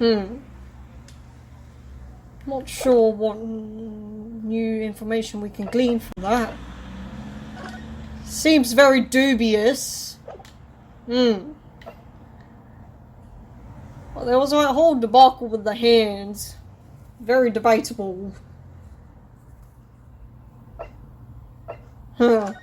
Not sure what new information we can glean from that. Seems very dubious. Well, there was a whole debacle with the hands. Very debatable. Huh.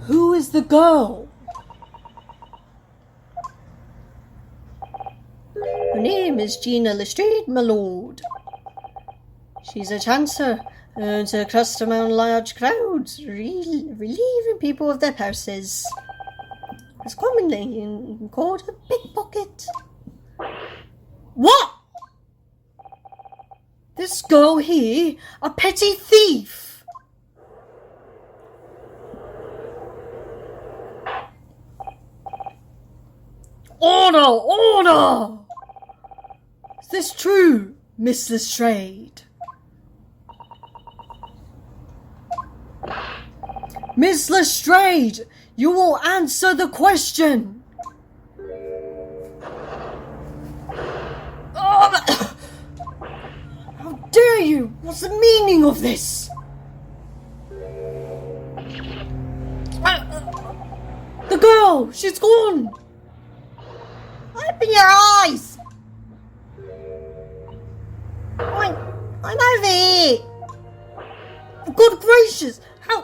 Who is the girl? Her name is Gina Lestrade, my lord. She's a chancer, earns her custom on large crowds, relieving people of their purses. It's commonly called a pickpocket. What? This girl here, a petty thief? Order! Order! Is this true, Miss Lestrade? Miss Lestrade, you will answer the question. Oh, how dare you? What's the meaning of this? The girl, she's gone. Open your eyes. I'm over here. Good gracious, how?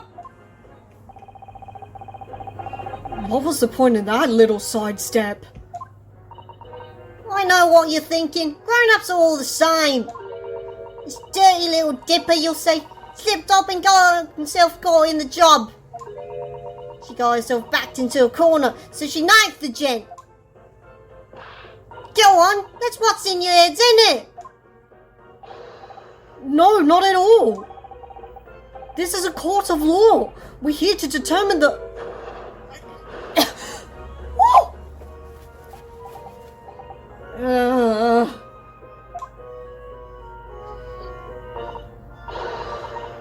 What was the point of that little sidestep? I know what you're thinking. Grown-ups are all the same. This dirty little dipper, you'll say, slipped up and got himself caught in the job. She got herself backed into a corner, so she knifed the gent. Go on, that's what's in your heads, isn't it? No, not at all. This is a court of law. We're here to determine the...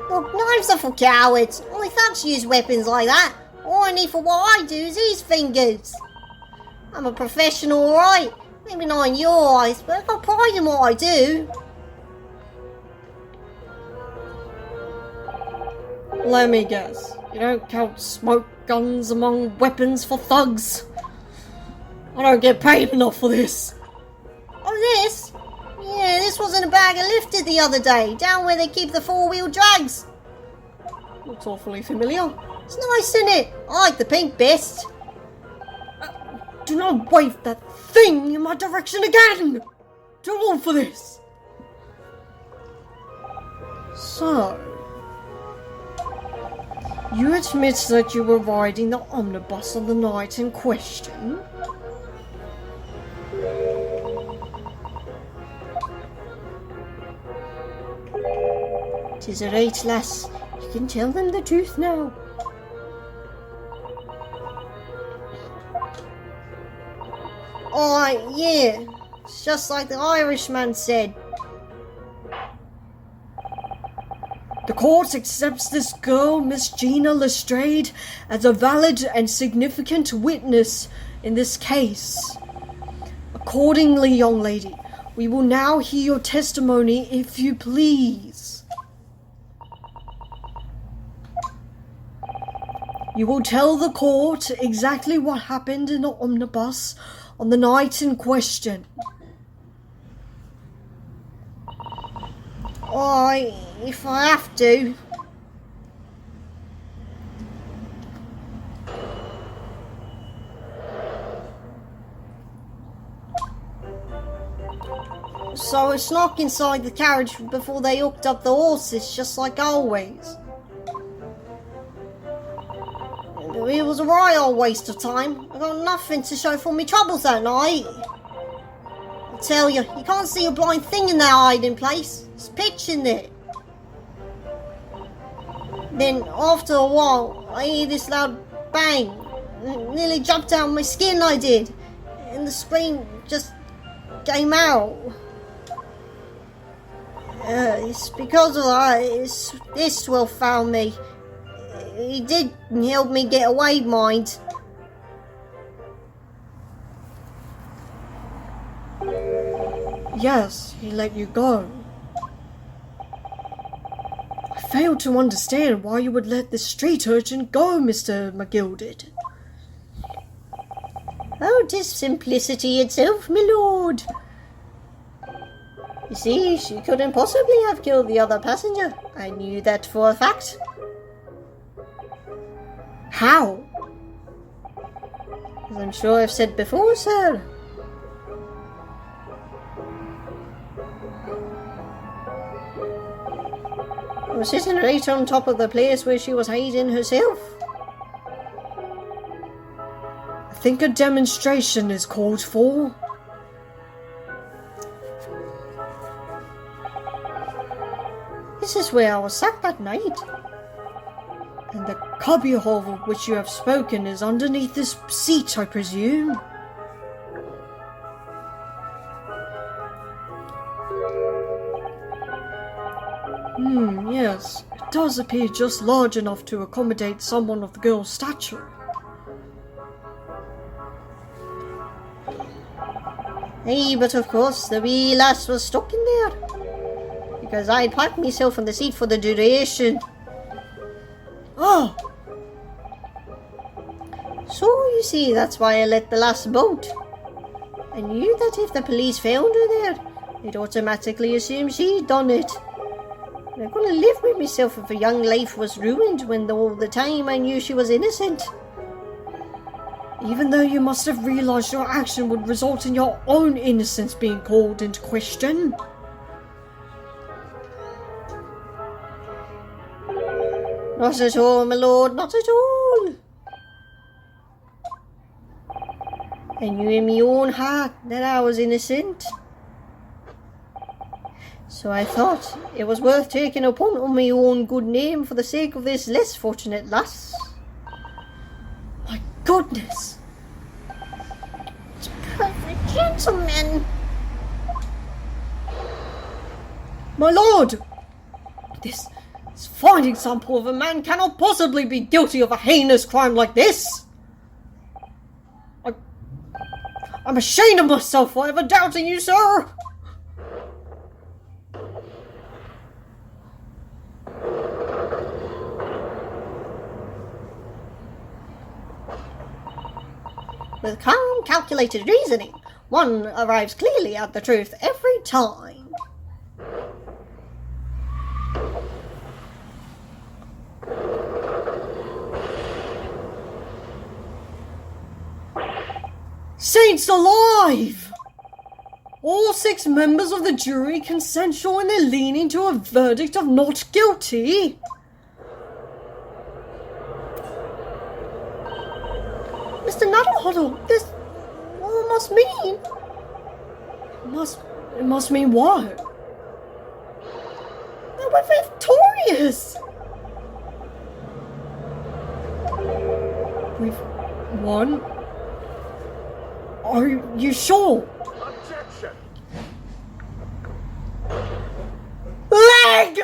Look, knives are for cowards. Only thugs use weapons like that. All I need for what I do is these fingers. I'm a professional, alright. Maybe not in your eyes, but I've got pride in what I do. Let me guess. You don't count smoke guns among weapons for thugs? I don't get paid enough for this. Oh, this? Yeah, this was in a bag of lifted the other day, down where they keep the four-wheel drags. Looks awfully familiar. It's nice, isn't it? I like the pink best. Do not wave that thing in my direction again! Too old for this. So, you admit that you were riding the omnibus on the night in question? "'Tis a right, lass. You can tell them the truth now." Oh, yeah. It's just like the Irishman said. The court accepts this girl, Miss Gina Lestrade, as a valid and significant witness in this case. Accordingly, young lady, we will now hear your testimony, if you please. You will tell the court exactly what happened in the omnibus on the night in question. If I have to. So I snuck inside the carriage before they hooked up the horses, just like always. It was a royal waste of time. I got nothing to show for me troubles that night. I tell you, you can't see a blind thing in that hiding place. It's pitch in there. Then, after a while, I hear this loud bang. It nearly jumped out of my skin, I did. And the scream just came out. It's because of that. This will found me. He did help me get away, mind. Yes, he let you go. I fail to understand why you would let this street urchin go, Mr. McGilded. Oh, 'tis simplicity itself, my lord. You see, she couldn't possibly have killed the other passenger. I knew that for a fact. How? As I'm sure I've said before, sir. I was sitting right on top of the place where she was hiding herself. I think a demonstration is called for. This is where I was sat that night. And the cubbyhole of which you have spoken is underneath this seat, I presume. Yes. It does appear just large enough to accommodate someone of the girl's stature. Hey, but of course the wee lass was stuck in there. Because I'd packed myself in the seat for the duration. Oh! So, you see, that's why I let the lass boat. I knew that if the police found her there, they'd automatically assume she'd done it. And I couldn't live with myself if a young life was ruined when all the time I knew she was innocent. Even though you must have realised your action would result in your own innocence being called into question. Not at all, my lord, not at all. I knew in my own heart that I was innocent. So I thought it was worth taking a punt on my own good name for the sake of this less fortunate lass. My goodness! It's perfect, gentlemen! My lord! This fine example of a man cannot possibly be guilty of a heinous crime like this! I'm ashamed of myself for ever doubting you, sir! With calm, calculated reasoning, one arrives clearly at the truth every time. Saints alive! All 6 members of the jury consensual in their leaning to a verdict of not guilty. Mr. Nuttlehuddle, this all must mean... It must mean what? That we're victorious! We've won? Are you sure? Objection! Leg!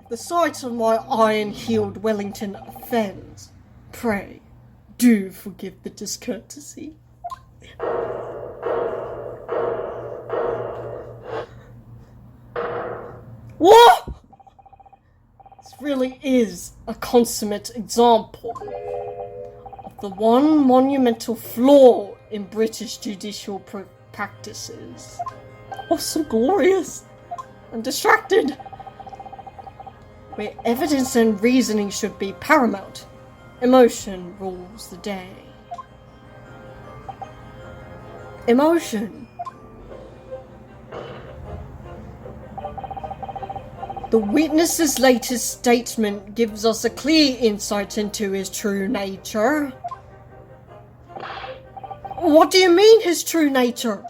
The sight of my iron-heeled Wellington offends. Pray, do forgive the discourtesy. What? This really is a consummate example of the one monumental flaw in British judicial practices. Oh, so glorious and distracted. Where evidence and reasoning should be paramount, emotion rules the day. Emotion. The witness's latest statement gives us a clear insight into his true nature. What do you mean, his true nature?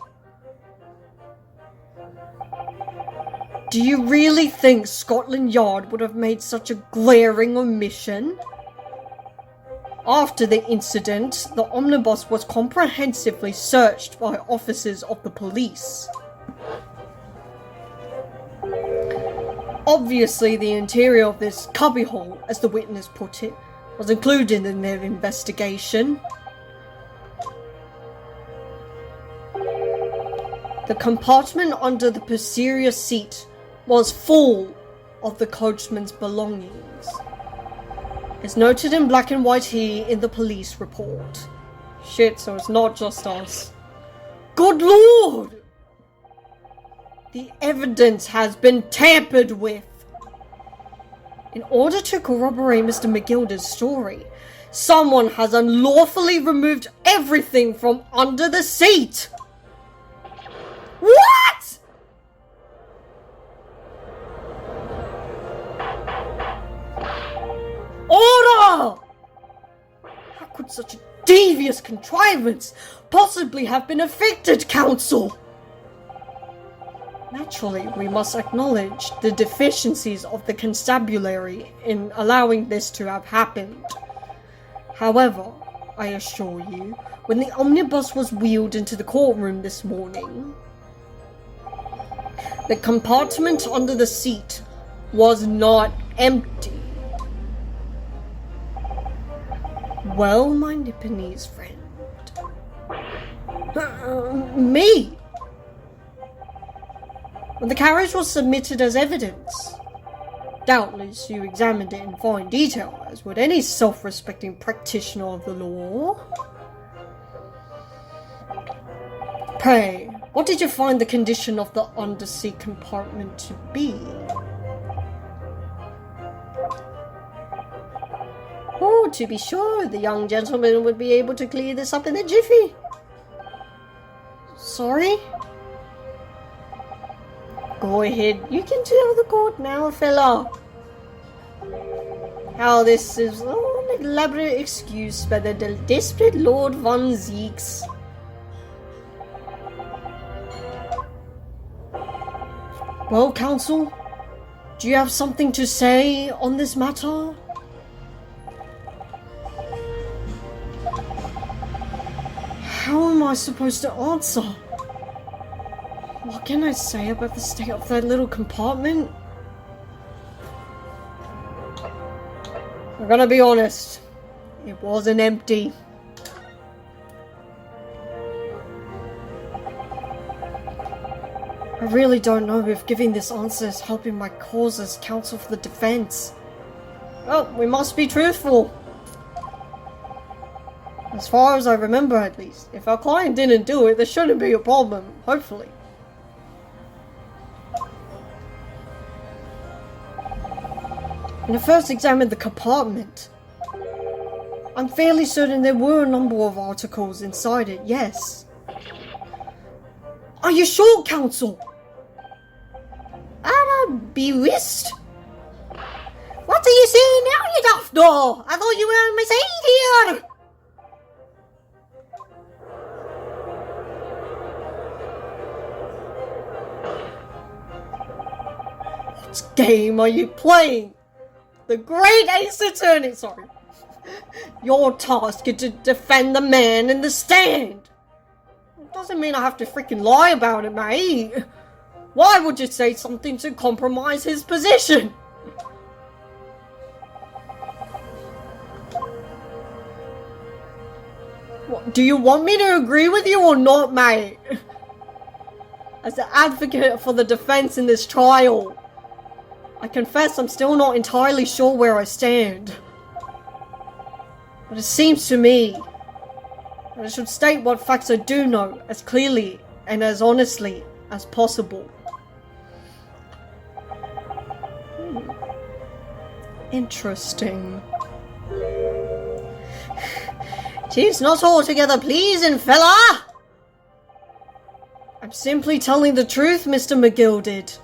Do you really think Scotland Yard would have made such a glaring omission? After the incident, the omnibus was comprehensively searched by officers of the police. Obviously, the interior of this cubbyhole, as the witness put it, was included in their investigation. The compartment under the posterior seat was full of the coachman's belongings. It's noted in black and white here in the police report. Shit, so it's not just us. Good lord! The evidence has been tampered with. In order to corroborate Mr. McGilda's story, someone has unlawfully removed everything from under the seat. What?! Order! How could such a devious contrivance possibly have been effected, counsel? Naturally, we must acknowledge the deficiencies of the constabulary in allowing this to have happened. However, I assure you, when the omnibus was wheeled into the courtroom this morning, the compartment under the seat was not empty. Well, my Nipponese friend. Me? When the carriage was submitted as evidence, doubtless you examined it in fine detail, as would any self-respecting practitioner of the law. Pray, what did you find the condition of the underseat compartment to be? Oh, to be sure, the young gentleman would be able to clear this up in a jiffy. Sorry? Go ahead, you can tell the court now, fella. How this is all an elaborate excuse by the desperate Lord Von Zeeks. Well, counsel, do you have something to say on this matter? How am I supposed to answer? What can I say about the state of that little compartment? I'm gonna be honest. It wasn't empty. I really don't know if giving this answer is helping my cause as counsel for the defense. Well, we must be truthful. As far as I remember, at least. If our client didn't do it, there shouldn't be a problem, hopefully. When I first examined the compartment, I'm fairly certain there were a number of articles inside it, yes. Are you sure, counsel? I'd be whist. What are you saying now, you daft dog? I thought you were on my side here. What game are you playing? The Great Ace Attorney, sorry. Your task is to defend the man in the stand. It doesn't mean I have to freaking lie about it, mate. Why would you say something to compromise his position? What, do you want me to agree with you or not, mate? As the advocate for the defense in this trial, I confess I'm still not entirely sure where I stand. But it seems to me that I should state what facts I do know as clearly and as honestly as possible. Interesting. Tis not altogether pleasing, fella! I'm simply telling the truth, Mr. McGilded.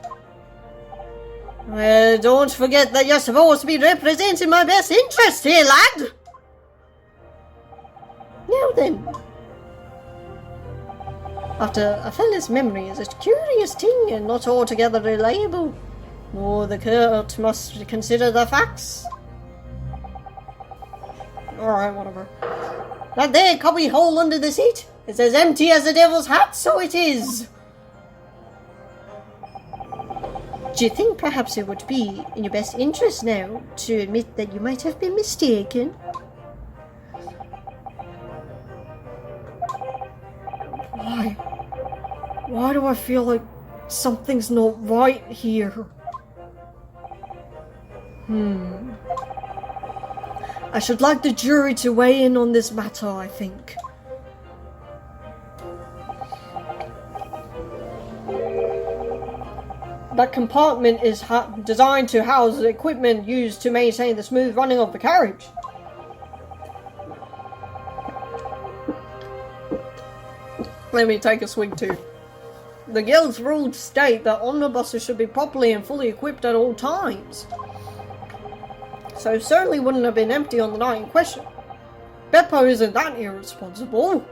Well, don't forget that you're supposed to be representing my best interest here, lad! Now then. After a fella's memory is a curious thing and not altogether reliable, nor the court must consider the facts. Alright, whatever. That there cubby hole under the seat is as empty as the devil's hat, so it is. Do you think perhaps it would be in your best interest now to admit that you might have been mistaken? Why? Why do I feel like something's not right here? I should like the jury to weigh in on this matter, I think. That compartment is designed to house the equipment used to maintain the smooth running of the carriage. Let me take a swig too. The guild's rules state that omnibuses should be properly and fully equipped at all times. So it certainly wouldn't have been empty on the night in question. Beppo isn't that irresponsible.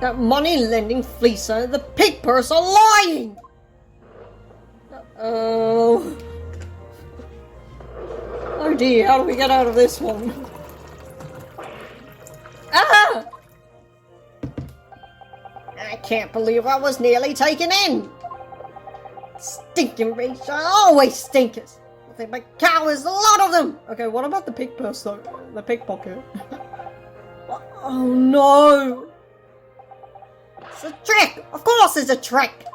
That money-lending fleecer and the pig purse are lying! Oh dear, how do we get out of this one? Ah! I can't believe I was nearly taken in! Stinking rich, always stinkers! Nothing but cowards, a lot of them! Okay, what about the pig purse though? The pickpocket? Oh no! It's a trick! Of course it's a trick!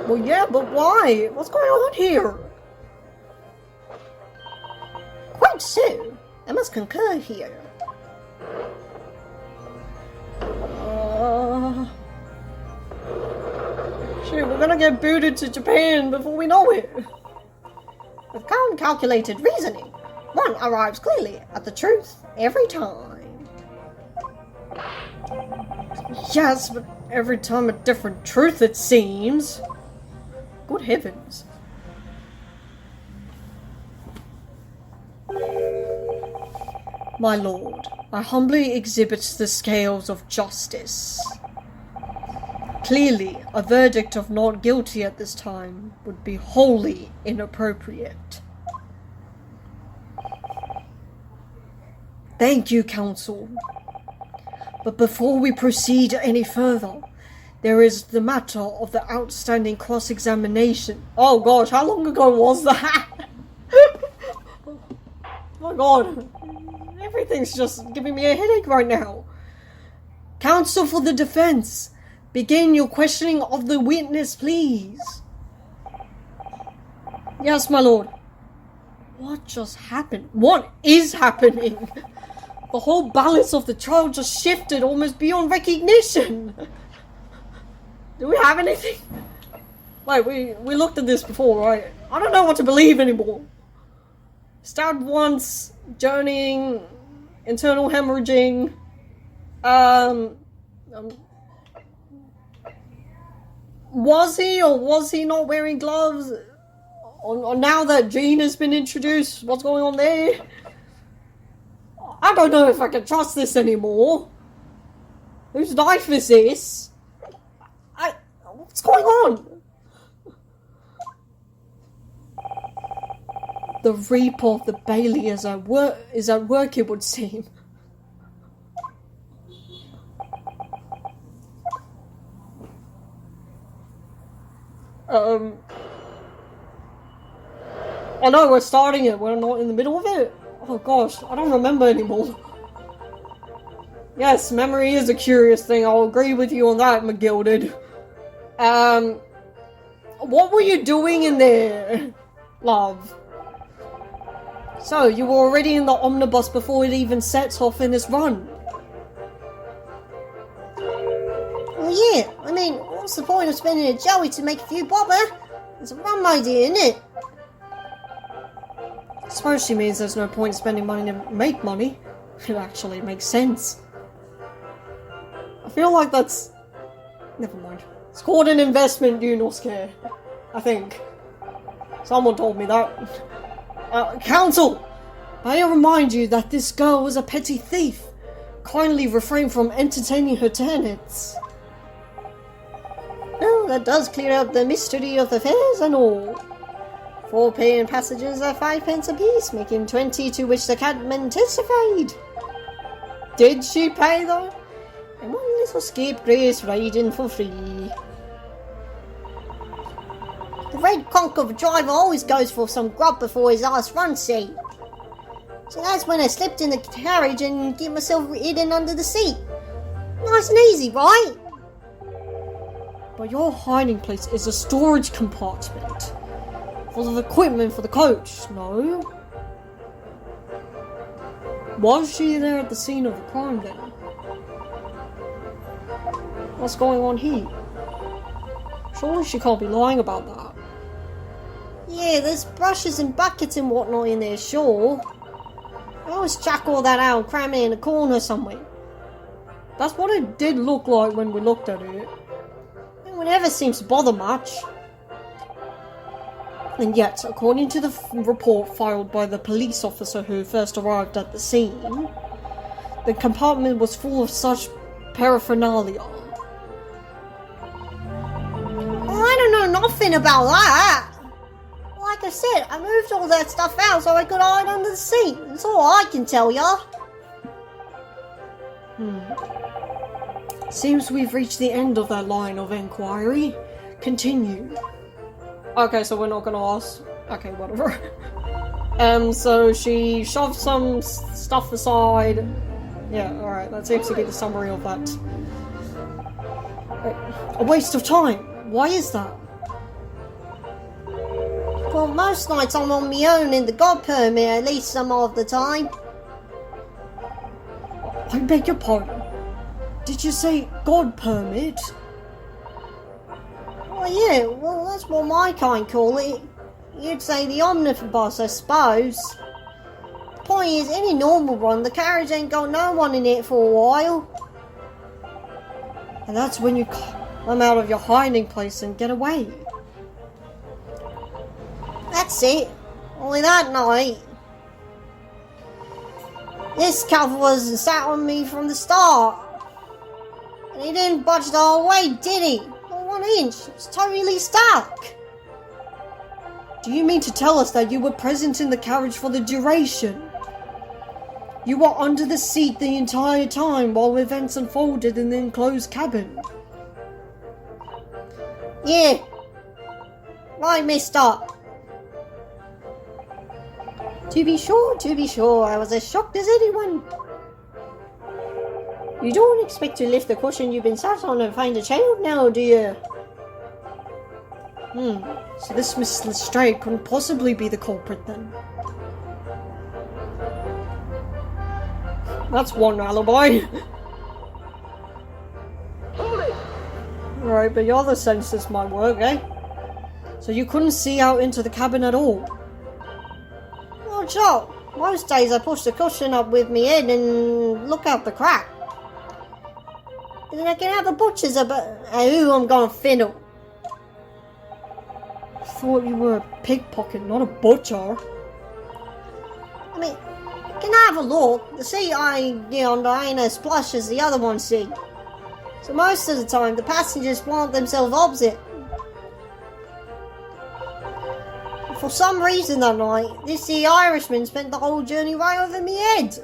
Well, yeah, but why? What's going on here? Quite so. I must concur here. Shit, we're gonna get booted to Japan before we know it. With calm, calculated reasoning, one arrives clearly at the truth every time. Yes, but every time a different truth, it seems. Good heavens. My lord, I humbly exhibit the scales of justice. Clearly, a verdict of not guilty at this time would be wholly inappropriate. Thank you, counsel. But before we proceed any further, there is the matter of the outstanding cross-examination. Oh gosh, how long ago was that? Oh my god. Everything's just giving me a headache right now. Counsel for the defense, begin your questioning of the witness, please. Yes, my lord. What just happened? What is happening? The whole balance of the trial just shifted almost beyond recognition. Do we have anything? Wait, we looked at this before, right? I don't know what to believe anymore. Stabbed once, journeying, internal hemorrhaging, was he or was he not wearing gloves? Or now that Jean has been introduced, what's going on there? I don't know if I can trust this anymore. Whose knife is this? What's going on? The Reaper of the Bailey is at work, it would seem. I know we're starting it, we're not in the middle of it. Oh gosh, I don't remember anymore. Yes, memory is a curious thing, I'll agree with you on that, McGilded. What were you doing in there, love? So, you were already in the omnibus before it even sets off in its run? Well, yeah, I mean, what's the point of spending a joey to make a few bob, huh? It's a rum idea, isn't it? I suppose she means there's no point spending money to make money. It actually makes sense. I feel like that's... Never mind. It's called an investment, do not scare. I think. Someone told me that. Counsel! May I remind you that this girl was a petty thief. Kindly refrain from entertaining her tenants. Well, that does clear up the mystery of the fares and all. 4 paying passengers are 5 pence apiece, making 20, to which the cabman testified. Did she pay though? And what so skip this riding for free. The red conk of a driver always goes for some grub before his last run, see? So that's when I slipped in the carriage and get myself hidden under the seat. Nice and easy, right? But your hiding place is a storage compartment full of equipment for the coach, no? Was she there at the scene of the crime then? What's going on here? Surely she can't be lying about that. Yeah, there's brushes and buckets and whatnot in there, sure. I always chuck all that out and cram it in a corner somewhere. That's what it did look like when we looked at it. No one ever seems to bother much. And yet, according to the report filed by the police officer who first arrived at the scene, the compartment was full of such paraphernalia. I don't know nothing about that. Like I said, I moved all that stuff out so I could hide under the seat. That's all I can tell ya. Seems we've reached the end of that line of inquiry. Continue. Okay, so we're not gonna ask. Okay, whatever. So she shoved some stuff aside. Yeah, alright, that seems to be the summary of that. A waste of time. Why is that? Well, most nights I'm on my own in the God permit, at least some of the time. I beg your pardon. Did you say God permit? Well, yeah, well, that's what my kind call it. You'd say the omnibus, I suppose. The point is, any normal run, the carriage ain't got no one in it for a while. And that's when you come out of your hiding place and get away. That's it. Only that night. This cover was sat on me from the start. And he didn't budge the whole way, did he? Not 1 inch. It was totally stuck. Do you mean to tell us that you were present in the carriage for the duration? You were under the seat the entire time while events unfolded in the enclosed cabin? Yeah. Right, mister. To be sure, I was as shocked as anyone. You don't expect to lift the cushion you've been sat on and find a child now, do you? So this Miss Lestrade couldn't possibly be the culprit then. That's one alibi. Right, but your other senses might work, eh? So you couldn't see out into the cabin at all? Well, sure. Most days I push the cushion up with me head and look out the crack. And then I can have a butcher's about who I'm gonna fiddle. I thought you were a pickpocket, not a butcher. I mean, can I have a look? The seat I get under ain't as plush as the other one, see? So most of the time, the passengers plant themselves opposite. For some reason that night, this Irishman spent the whole journey right over me head.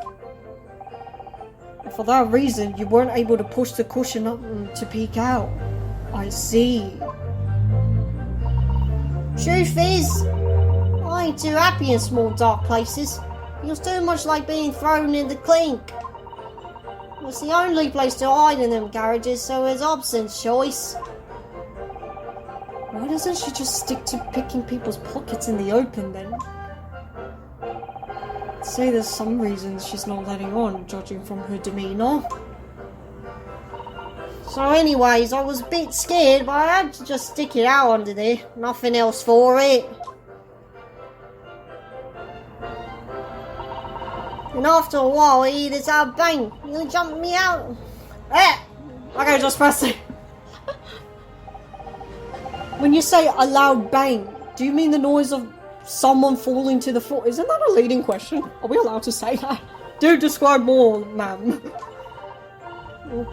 And for that reason, you weren't able to push the cushion up to peek out. I see. Truth is, I ain't too happy in small dark places. Feels too much like being thrown in the clink. It's the only place to hide in them garages, so it's Hobson's choice. Why doesn't she just stick to picking people's pockets in the open then? I'd say there's some reasons she's not letting on, judging from her demeanour. So anyways, I was a bit scared, but I had to just stick it out under there. Nothing else for it. And after a while, I hear this loud bang. You jumped me out. Okay, just press it. When you say a loud bang, do you mean the noise of someone falling to the floor? Isn't that a leading question? Are we allowed to say that? Do describe more, ma'am.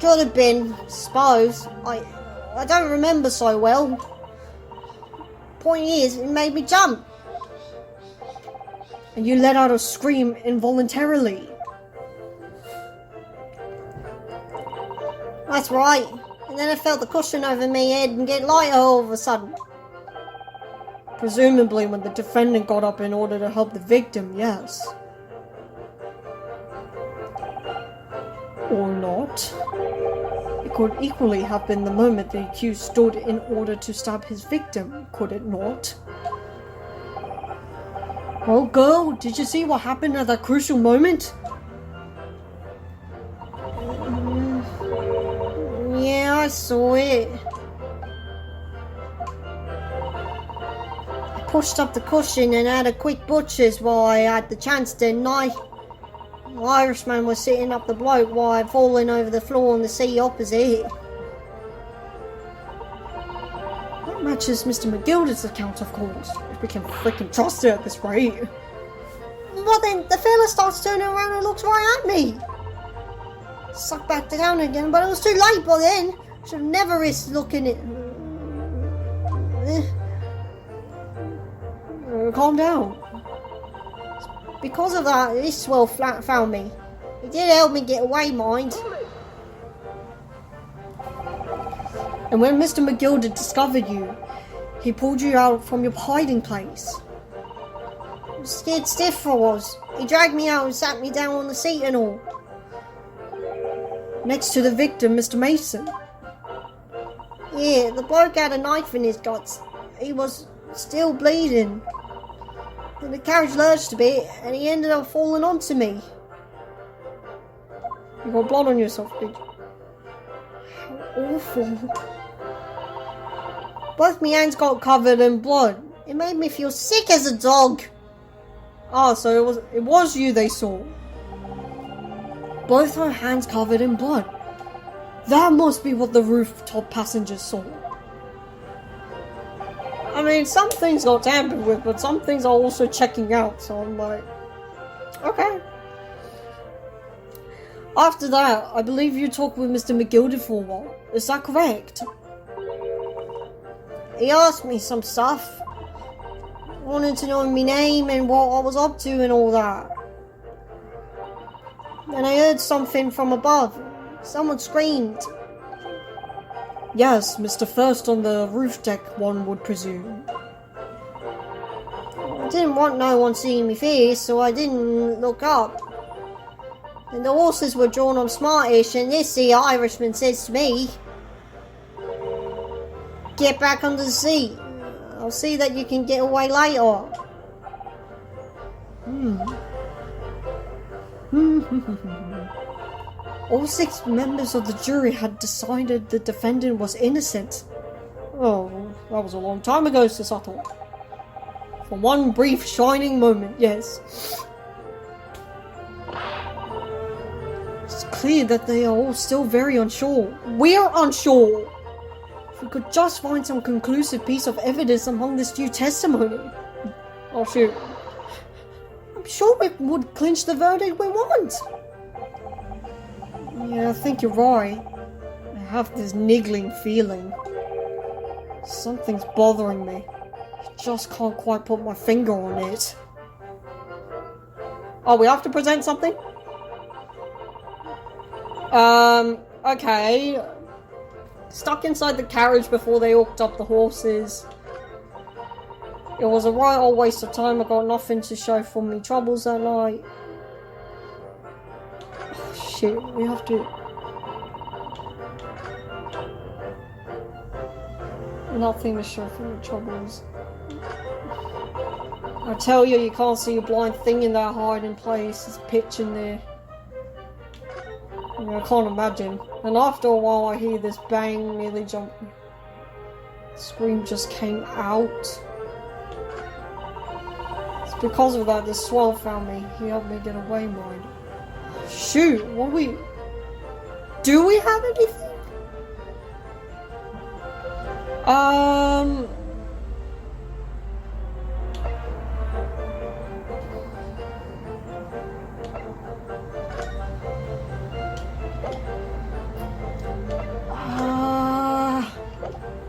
Could have been, suppose. I don't remember so well. Point is, it made me jump. And you let out a scream involuntarily. That's right. And then I felt the cushion over my head and get lighter all of a sudden. Presumably when the defendant got up in order to help the victim, yes. Or not. It could equally have been the moment the accused stood in order to stab his victim, could it not? Oh girl, did you see what happened at that crucial moment? Yeah, I saw it. I pushed up the cushion and had a quick butcher's while I had the chance, didn't I? The Irishman was sitting up the bloke while I'd fallen over the floor on the seat opposite. That matches Mr. McGilda's account, of course, if we can frickin' trust it at this rate. Well then, the fella starts turning around and looks right at me. Sucked back down again, but it was too late by then. Should have never risked looking at... Calm down. Because of that, this swell found me. He did help me get away, mind. And when Mr. McGilda discovered you, he pulled you out from your hiding place. Scared stiff I was. He dragged me out and sat me down on the seat and all. Next to the victim, Mr. Mason. Yeah, the bloke had a knife in his guts. He was still bleeding. And the carriage lurched a bit and he ended up falling onto me. You got blood on yourself, did you? How awful. Both my hands got covered in blood. It made me feel sick as a dog. Ah, so it was you they saw. Both her hands covered in blood. That must be what the rooftop passengers saw. I mean, some things got tampered with, but some things are also checking out, so I'm like, okay. After that, I believe you talked with Mr. McGilda for a while. Is that correct? He asked me some stuff. Wanted to know my name and what I was up to and all that. Then I heard something from above. Someone screamed. Yes, Mr. First on the roof deck, one would presume. I didn't want no one seeing me face, so I didn't look up. And the horses were drawn on smartish, and this here Irishman says to me, "Get back under the seat. I'll see that you can get away later." All 6 members of the jury had decided the defendant was innocent. Oh, that was a long time ago, Sir Suttle. For one brief shining moment, yes. It's clear that they are all still very unsure. We're unsure! If we could just find some conclusive piece of evidence among this new testimony. Oh shoot. I'm sure it would clinch the verdict we want. Yeah, I think you're right. I have this niggling feeling. Something's bothering me. I just can't quite put my finger on it. Oh, we have to present something? Okay. Stuck inside the carriage before they hooked up the horses. It was a right old waste of time. I got nothing to show for me troubles that night. Oh, shit, we have to... Nothing to show for me troubles. I tell you, you can't see a blind thing in that hiding place. There's a pitch in there. I can't imagine. And after a while I hear this bang, nearly jump. The scream just came out. It's because of that this swell found me. He helped me get away, mind. Shoot, what we... Do we have anything?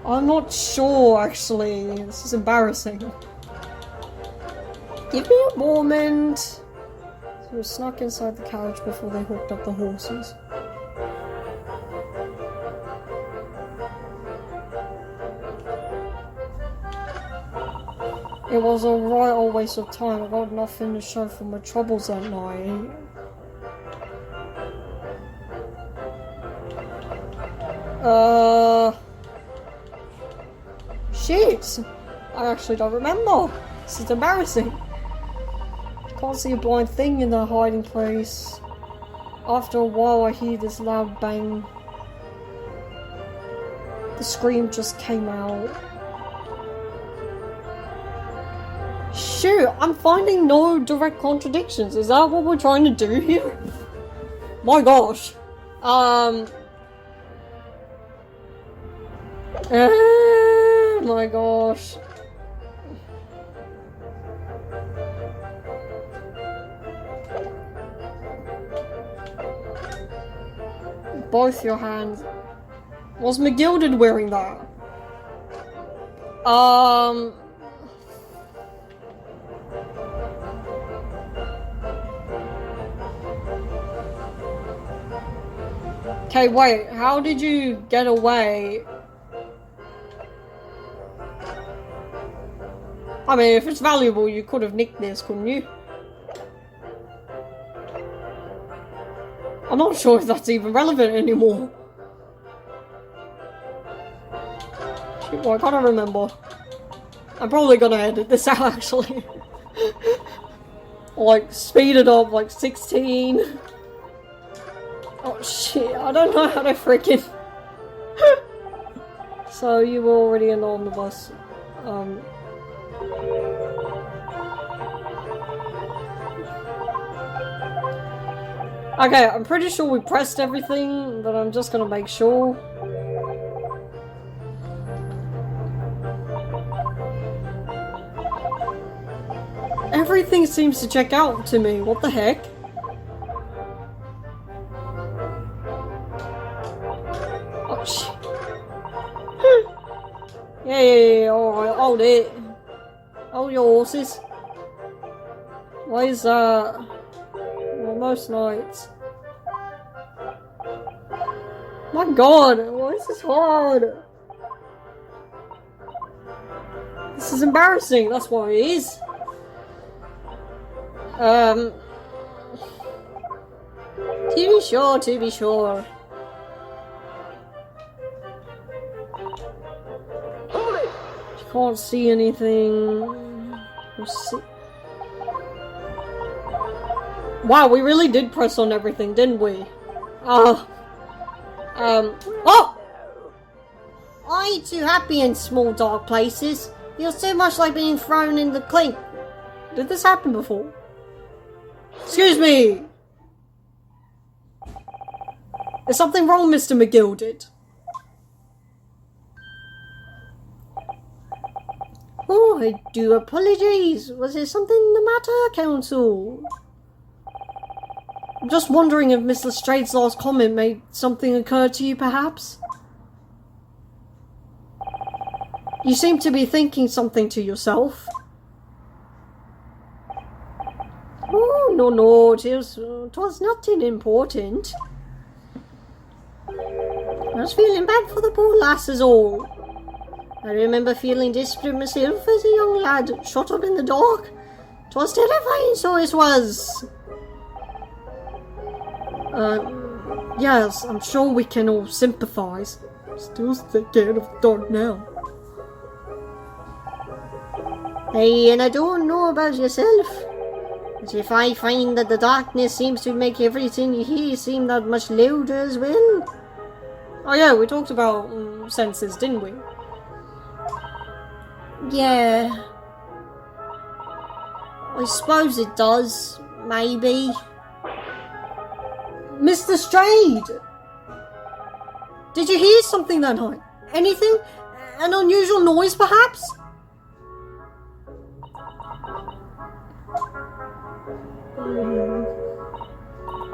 I'm not sure, actually. This is embarrassing. Give me a moment. So we snuck inside the carriage before they hooked up the horses. It was a right old waste of time. I got nothing to show for my troubles that night. Shit! I actually don't remember. This is embarrassing. Can't see a blind thing in the hiding place. After a while, I hear this loud bang. The scream just came out. Shoot, I'm finding no direct contradictions. Is that what we're trying to do here? My gosh. Oh my gosh. Both your hands. Was McGilded wearing that? Okay, wait, how did you get away? I mean, if it's valuable, you could have nicked this, couldn't you? I'm not sure if that's even relevant anymore. Shit, well, I can't remember. I'm probably gonna edit this out, actually. Like, speed it up, like 16. Oh shit, I don't know how to freaking... So, you were already in the omnibus. Okay, I'm pretty sure we pressed everything, but I'm just gonna make sure. Everything seems to check out to me, what the heck? Oh shit. Yeah, alright, hold it. Hold your horses. Why is that? Well, most nights. My god, why is this hard? This is embarrassing, that's what it is. To be sure. Can't see anything. Wow, we really did press on everything, didn't we? Oh! I ain't too happy in small dark places. Feels too much like being thrown in the clink. Did this happen before? Excuse me! Is something wrong, Mr. McGilded? Oh, I do apologize. Was there something the matter, Council? I'm just wondering if Mr. Lestrade's last comment made something occur to you, perhaps? You seem to be thinking something to yourself. Oh, no, it was nothing important. I was feeling bad for the poor lass is all. I remember feeling desperate myself as a young lad, shut up in the dark. 'Twas terrifying, so it was. Yes, I'm sure we can all sympathise. Still scared of the dark now. Hey, and I don't know about yourself, but if I find that the darkness seems to make everything you hear seem that much louder as well. Oh yeah, we talked about senses, didn't we? Yeah. I suppose it does, maybe. Mr. Lestrade! Did you hear something that night? Anything? An unusual noise, perhaps?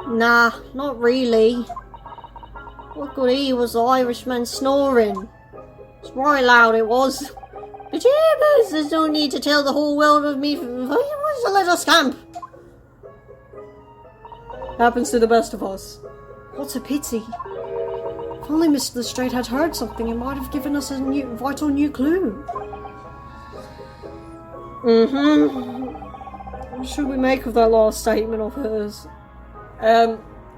Nah, not really. What could hear was the Irishman snoring. It's right loud it was. But yeah, there's no need to tell the whole world of me. It was a little scamp. Happens to the best of us. What a pity. If only Mr. Lestrade had heard something, it might have given us a vital new clue. What should we make of that last statement of hers?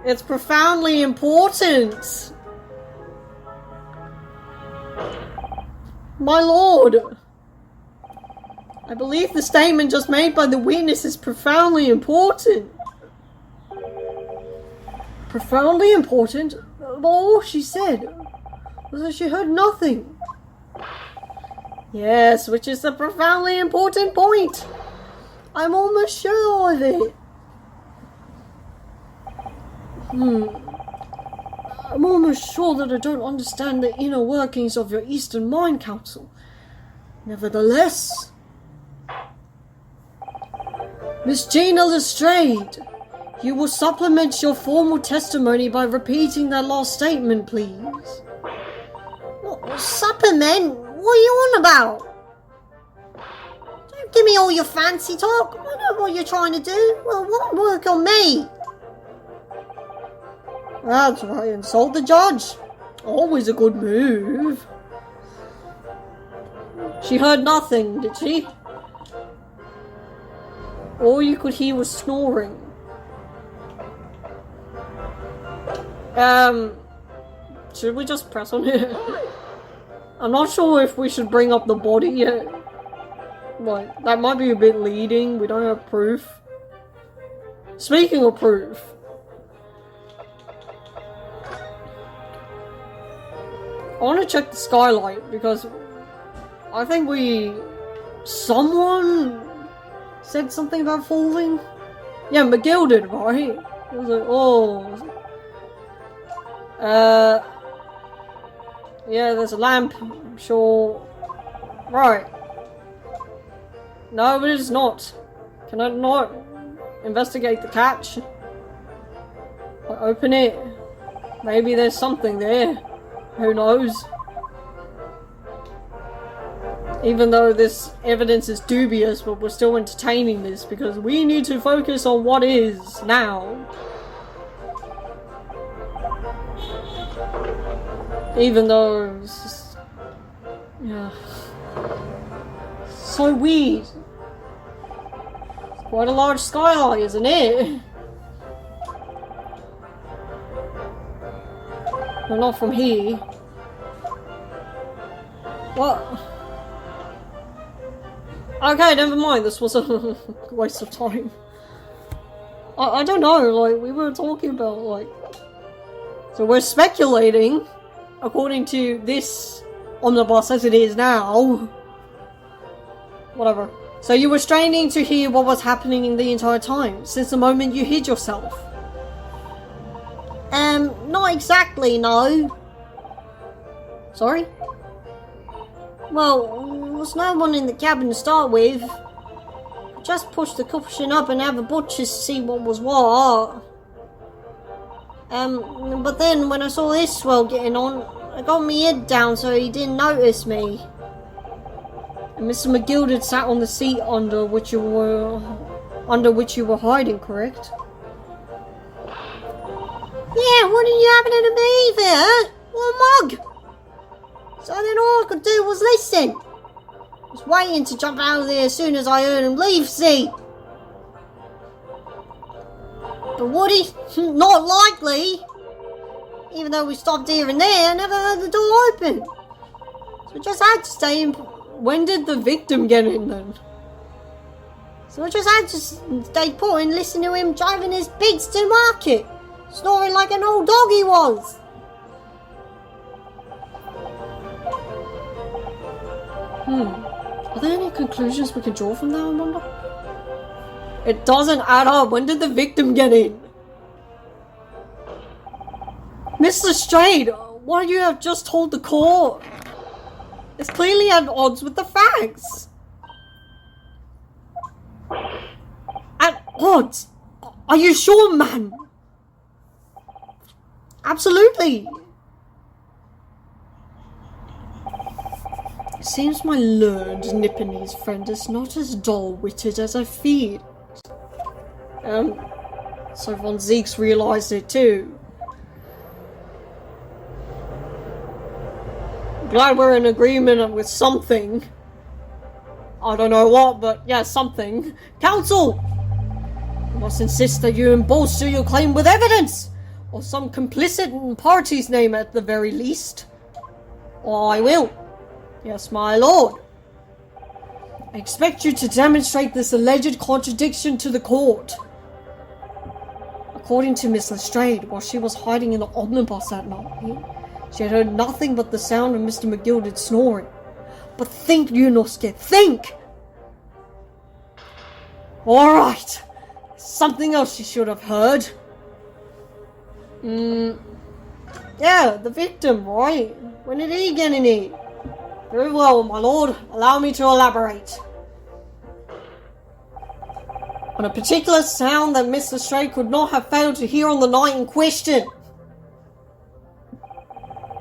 It's profoundly important. My lord, I believe the statement just made by the witness is profoundly important. Profoundly important? All she said was that she heard nothing. Yes, which is a profoundly important point. I'm almost sure of it. I'm almost sure that I don't understand the inner workings of your Eastern Mind Council. Nevertheless, Miss Gina Lestrade, you will supplement your formal testimony by repeating that last statement, please. What, supplement? What are you on about? Don't give me all your fancy talk. I know what you're trying to do. Well, what work on me? That's right, insult the judge. Always a good move. She heard nothing, did she? All you could hear was snoring. Should we just press on it? I'm not sure if we should bring up the body yet. Like, that might be a bit leading. We don't have proof. Speaking of proof. I want to check the skylight because I think someone said something about falling. Yeah, McGill did, right? It was like, oh. Yeah, there's a lamp, I'm sure. Right. No, it is not. Can I not investigate the catch? I open it. Maybe there's something there. Who knows? Even though this evidence is dubious, but we're still entertaining this because we need to focus on what is now. Even though it's just, yeah, so weird. It's quite a large skylight, isn't it? Well, not from here. What? Okay, never mind. This was a waste of time. I don't know. Like, we were talking about, like, so we're speculating. According to this omnibus as it is now. Whatever. So you were straining to hear what was happening the entire time, since the moment you hid yourself? Not exactly, no. Sorry? Well, there was no one in the cabin to start with. I just pushed the cushion up and had the butchers see what was what. But then when I saw this swell getting on, I got my head down so he didn't notice me. And Mr. McGill had sat on the seat under which you were hiding, correct? Yeah, what are you happening to me there? What a mug! So then all I could do was listen. I was waiting to jump out of there as soon as I heard him leave, see? But would he? Not likely. Even though we stopped here and there, I never heard the door open. So I just had to stay in. When did the victim get in then? So I just had to stay put and listen to him driving his pigs to market. Snoring like an old dog he was. Are there any conclusions we can draw from that, I wonder? It doesn't add up. When did the victim get in? Mr. Strayed, what you have just told the court is clearly at odds with the facts. At odds? Are you sure, man? Absolutely. It seems my learned Nipponese friend is not as dull-witted as I feared. So Von Zeeks realised it too. Glad we're in agreement with something. I don't know what, but yeah, something. Counsel! You must insist that you bolster your claim with evidence, or some complicit party's name at the very least. I will. Yes, my lord. I expect you to demonstrate this alleged contradiction to the court. According to Miss Lestrade, while she was hiding in the omnibus that night, she had heard nothing but the sound of Mr. McGilded snoring. But think, Ryunosuke, think! Alright. Something else she should have heard. Yeah, the victim, right? When did he get in here? Very well, my lord. Allow me to elaborate. On a particular sound that Miss Lestrade could not have failed to hear on the night in question.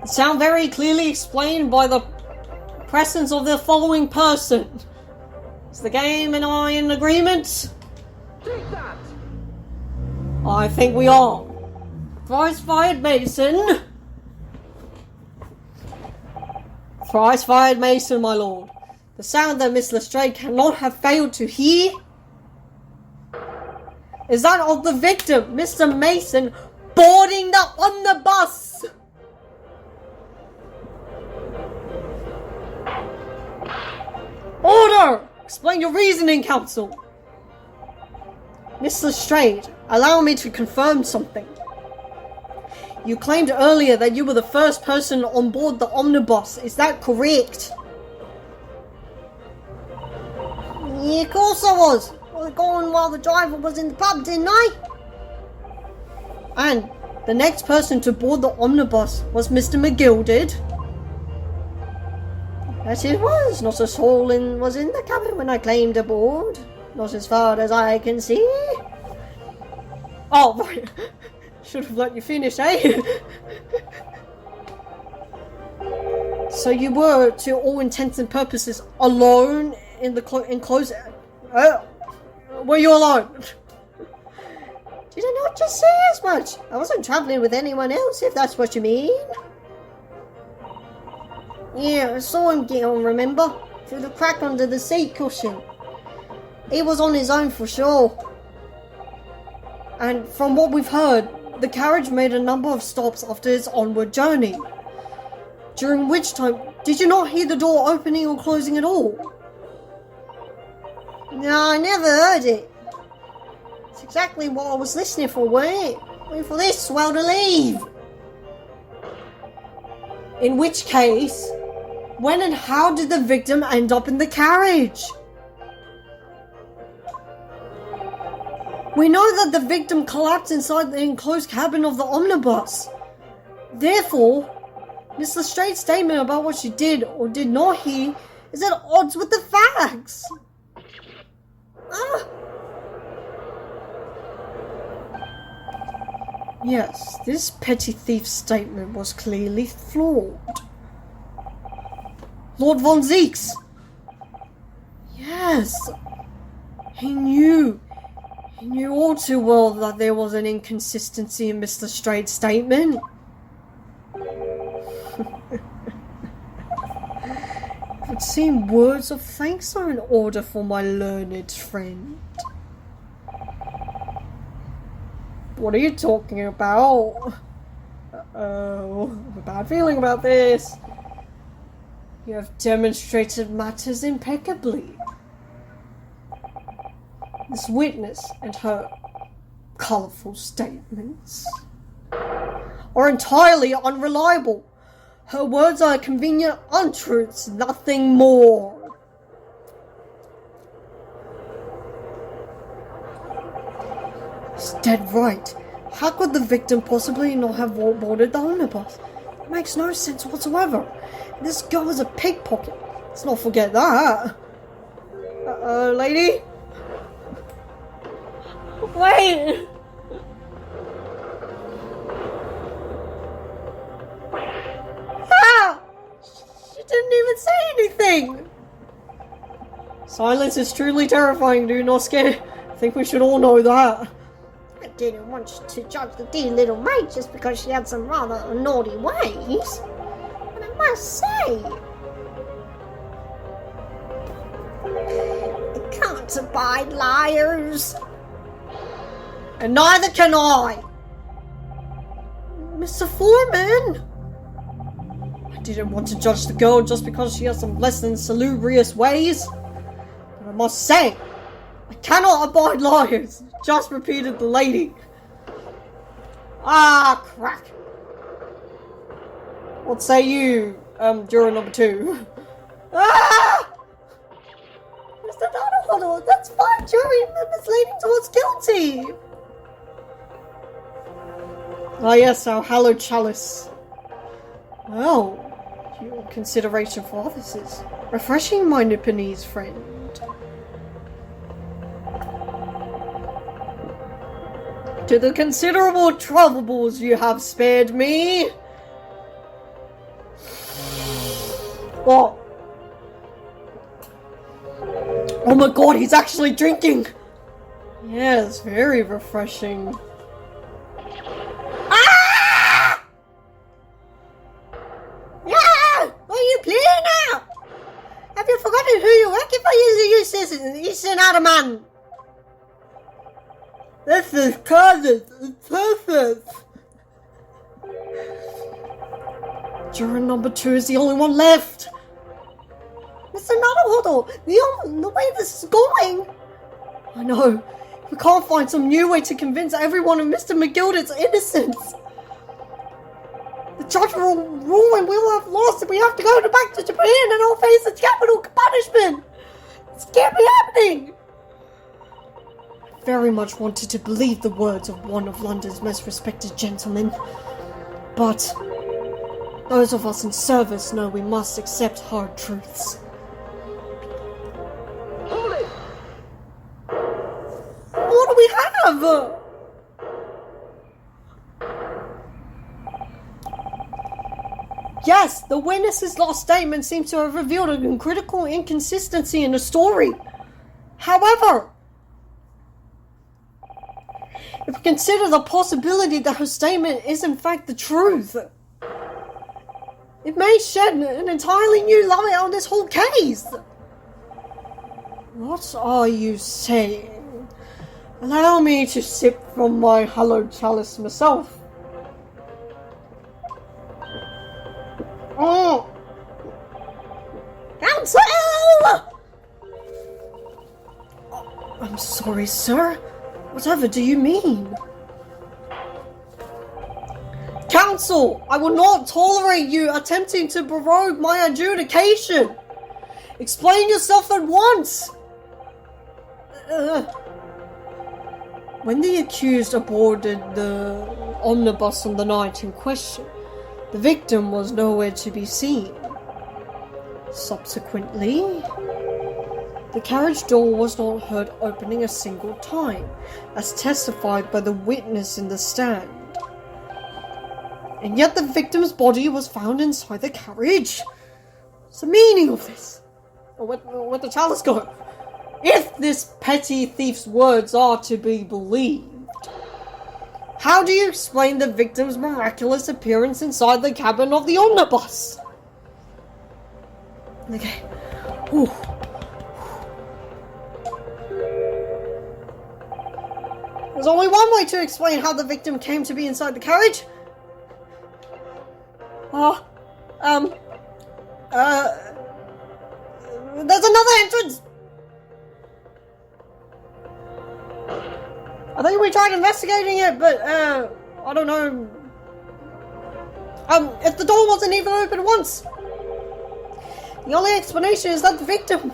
The sound very clearly explained by the presence of the following person. Is the game and I in agreement? Take that! I think we are. Thrice fired Mason. Thrice fired Mason, my lord. The sound that Miss Lestrade cannot have failed to hear is that of the victim, Mr. Mason, boarding the omnibus. Order! Explain your reasoning, counsel. Miss Lestrade, allow me to confirm something. You claimed earlier that you were the first person on board the omnibus. Is that correct? Yeah, of course I was. I was gone while the driver was in the pub, didn't I? And the next person to board the omnibus was Mr. McGilded. Yes, it was. Not a soul was in the cabin when I claimed aboard. Not as far as I can see. Oh, right. Should have let you finish, eh? So you were, to all intents and purposes, alone in the enclosed... were you alone? Did I not just say as much? I wasn't travelling with anyone else, if that's what you mean. Yeah, I saw him get on, remember? Through the crack under the seat cushion. He was on his own for sure. And from what we've heard, the carriage made a number of stops after its onward journey. During which time, did you not hear the door opening or closing at all? No, I never heard it. It's exactly what I was listening for, waiting for this swell to leave. In which case, when and how did the victim end up in the carriage? We know that the victim collapsed inside the enclosed cabin of the omnibus. Therefore, Miss Lestrade's statement about what she did or did not hear is at odds with the facts. Yes, this petty thief's statement was clearly flawed. Lord Von Zieks! Yes! He knew all too well that there was an inconsistency in Miss Lestrade's statement. It would seem words of thanks are in order for my learned friend. What are you talking about? Uh-oh, I have a bad feeling about this. You have demonstrated matters impeccably. This witness and her colourful statements are entirely unreliable. Her words are convenient untruths, nothing more. It's dead right. How could the victim possibly not have boarded the omnibus? It makes no sense whatsoever. This girl is a pickpocket. Let's not forget that. Lady? Wait! Ah! She didn't even say anything! Silence is truly terrifying, Ryunosuke. I think we should all know that. I didn't want to judge the dear little maid just because she had some rather naughty ways. But I must say... abide liars. And neither can I. Mr. Foreman! I didn't want to judge the girl just because she has some less than salubrious ways. But I must say, I cannot abide liars, just repeated the lady. Ah, crack. What say you, juror number 2? Ah! Mr. Naruhodo, that's 5 jury members leaning towards guilty! Ah yes, our hallowed chalice. Well, your consideration for others is refreshing, my Nipponese friend. To the considerable troubles you have spared me. What? Oh my god, he's actually drinking! Yes, very refreshing. Ah! Yeah! What are you playing now? Have you forgotten who you're working for? You citizen out of man. This is perfect. Juror number 2 is the only one left. Mr. Naruhodo, the way this is going. I know. We can't find some new way to convince everyone of Mr. McGilder's innocence. The judge will rule and we'll have lost and we have to go back to Japan and I'll face the capital punishment. This can't be happening. I very much wanted to believe the words of one of London's most respected gentlemen. But those of us in service know we must accept hard truths. What do we have? Yes, the witness's last statement seems to have revealed a critical inconsistency in the story. However, if we consider the possibility that her statement is in fact the truth, it may shed an entirely new light on this whole case. What are you saying? Allow me to sip from my hallowed chalice myself. Oh! Counsel! I'm sorry, sir. Whatever do you mean? Counsel, I will not tolerate you attempting to prorogue my adjudication. Explain yourself at once. When the accused boarded the omnibus on the night in question, the victim was nowhere to be seen. Subsequently, the carriage door was not heard opening a single time, as testified by the witness in the stand. And yet the victim's body was found inside the carriage. What's the meaning of this? Where'd the chalice go? If this petty thief's words are to be believed, how do you explain the victim's miraculous appearance inside the cabin of the omnibus? Okay. Ooh. There's only one way to explain how the victim came to be inside the carriage. There's another entrance! I think we tried investigating it, but, I don't know. If the door wasn't even open once. The only explanation is that the victim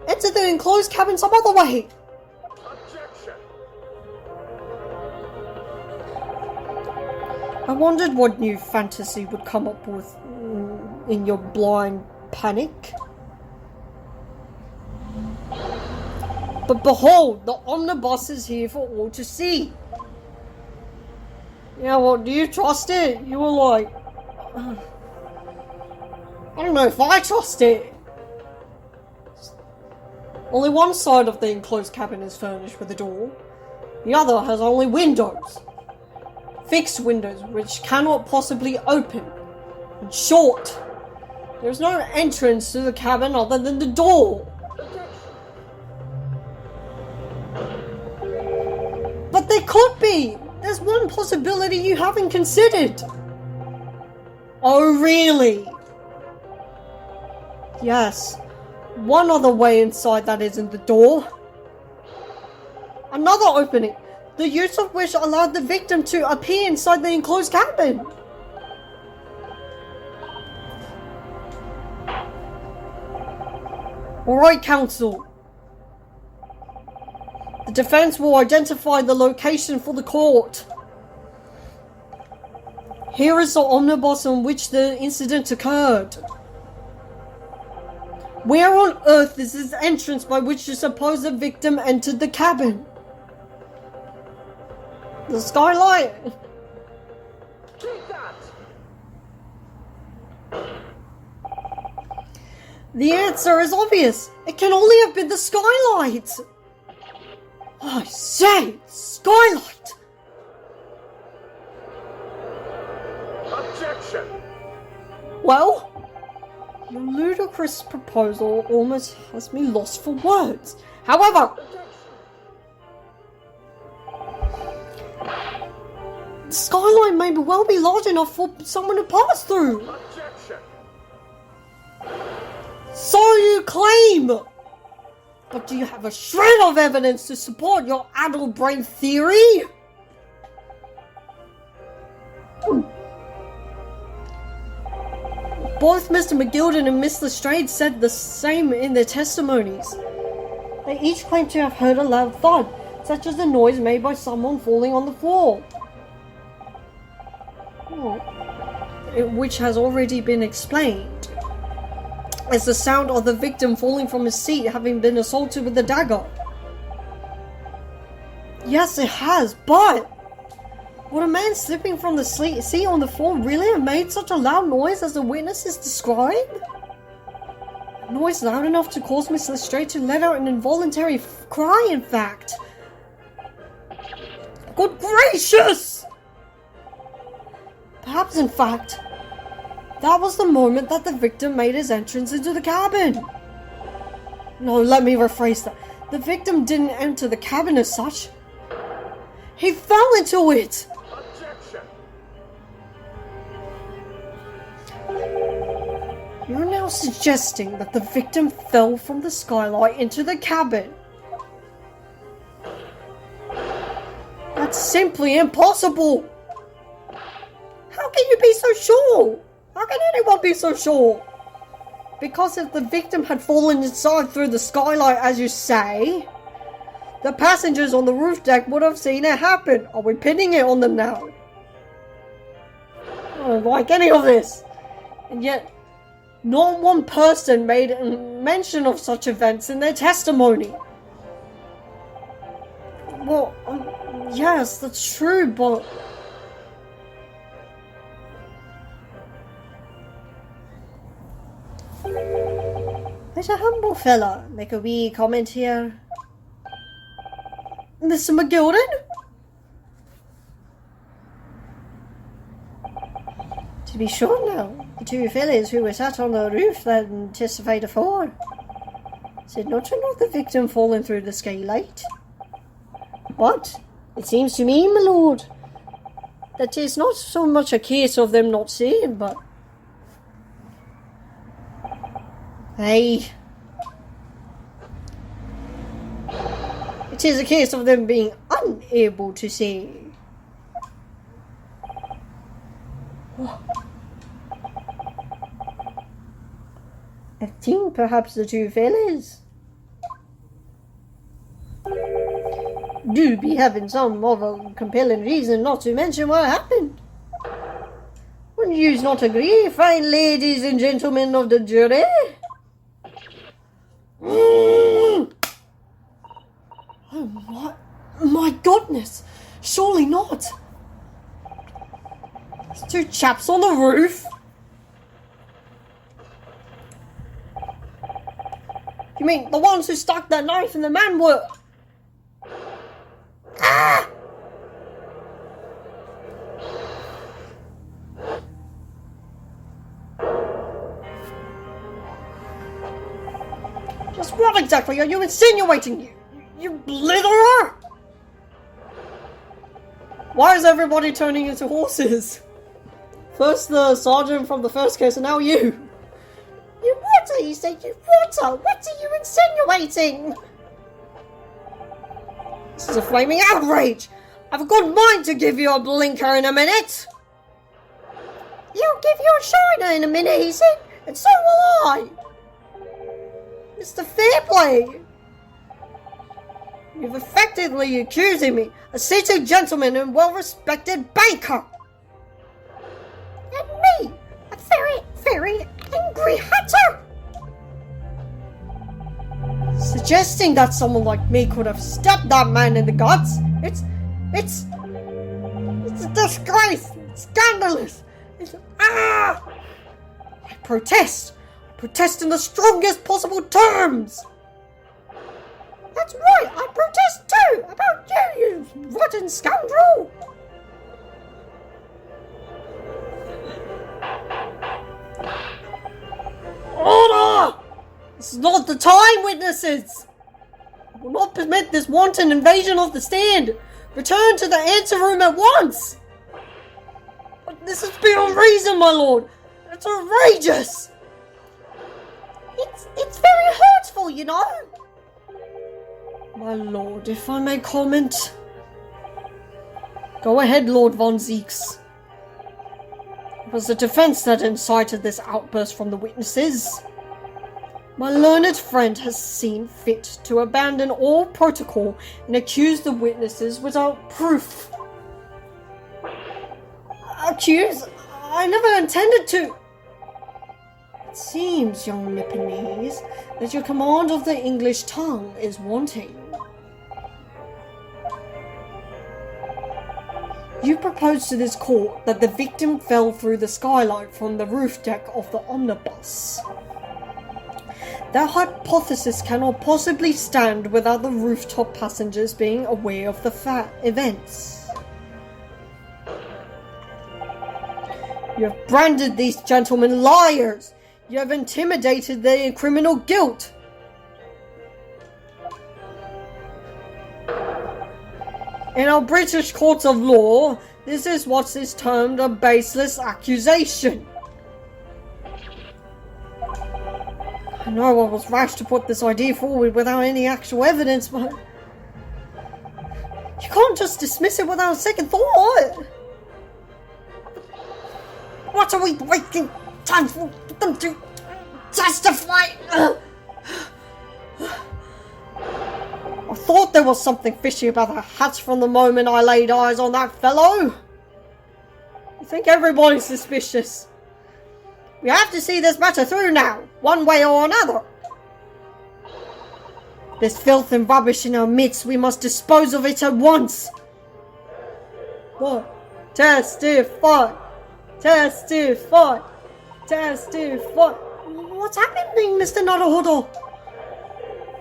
entered the enclosed cabin some other way. Objection. I wondered what new fantasy would come up with in your blind panic. But behold, the omnibus is here for all to see. Yeah, well, do you trust it? You were like... I don't know if I trust it. Only one side of the enclosed cabin is furnished with a door. The other has only windows. Fixed windows which cannot possibly open. In short, there's no entrance to the cabin other than the door. me! There's one possibility you haven't considered! Oh, really? Yes. One other way inside that isn't the door. Another opening, the use of which allowed the victim to appear inside the enclosed cabin. Alright, counsel. The defense will identify the location for the court. Here is the omnibus on which the incident occurred. Where on earth is this entrance by which the supposed victim entered the cabin? The skylight. Take that! The answer is obvious. It can only have been the skylight. I say, skylight. Objection! Well, your ludicrous proposal almost has me lost for words. However, the skylight may well be large enough for someone to pass through. Objection! So you claim! But do you have a shred of evidence to support your addled brain theory? Both Mr. McGilden and Miss Lestrade said the same in their testimonies. They each claimed to have heard a loud thud, such as the noise made by someone falling on the floor. Which has already been explained as the sound of the victim falling from his seat having been assaulted with a dagger. Yes, it has, but would a man slipping from the seat on the floor really have made such a loud noise as the witnesses describe? A noise loud enough to cause Miss Lestrade to let out an involuntary cry, in fact. Good gracious! Perhaps, in fact, that was the moment that the victim made his entrance into the cabin. No, let me rephrase that. The victim didn't enter the cabin as such. He fell into it! Objection! You're now suggesting that the victim fell from the skylight into the cabin. That's simply impossible! How can you be so sure? How can anyone be so sure? Because if the victim had fallen inside through the skylight, as you say, the passengers on the roof deck would have seen it happen. Are we pinning it on them now? I don't like any of this. And yet, not one person made mention of such events in their testimony. Well, yes, that's true, but there's a humble fella. Make a wee comment here. Mr. McGilden? To be sure now, the two fellas who were sat on the roof that testified afore said not to know the victim falling through the skylight. But it seems to me, my lord, that it's not so much a case of them not seeing, but hey, it is a case of them being unable to see. I think perhaps the two fellas do be having some of a compelling reason not to mention what happened. Wouldn't you not agree, fine ladies and gentlemen of the jury? Oh my goodness! Surely not! There's two chaps on the roof. You mean the ones who stuck that knife in the man were... Ah! Just what exactly are you insinuating, you blitherer? Why is everybody turning into horses? First the sergeant from the first case, and now you. You water, you say, you water! What are you insinuating? This is a flaming outrage! I've a good mind to give you a blinker in a minute! You'll give you a shiner in a minute, he said, and so will I! Mr. Fairplay! You've effectively accusing me, a city gentleman and well-respected banker! And me, a very, very angry hatter! Suggesting that someone like me could have stabbed that man in the guts, it's a disgrace, it's scandalous, I protest in the strongest possible terms! That's right, I protest too, about you, you rotten scoundrel! Order! This is not the time, witnesses! I will not permit this wanton invasion of the stand! Return to the anteroom at once! But this is beyond reason, my lord! It's outrageous! It's very hurtful, you know! My lord, if I may comment... Go ahead, Lord Von Zeeks. It was the defense that incited this outburst from the witnesses. My learned friend has seen fit to abandon all protocol and accuse the witnesses without proof. Accuse? I never intended to... It seems, young Nipponese, that your command of the English tongue is wanting. You proposed to this court that the victim fell through the skylight from the roof deck of the omnibus. That hypothesis cannot possibly stand without the rooftop passengers being aware of the events. You have branded these gentlemen liars! You have intimidated their criminal guilt! In our British courts of law, this is what is termed a baseless accusation. I know I was rash to put this idea forward without any actual evidence, but... You can't just dismiss it without a second thought! What are we wasting time for them to testify? I thought there was something fishy about the hats from the moment I laid eyes on that fellow. I think everybody's suspicious. We have to see this matter through now, one way or another. There's filth and rubbish in our midst, we must dispose of it at once. What? Testify! Testify! Testify! What's happening, Mr. Naruhodo?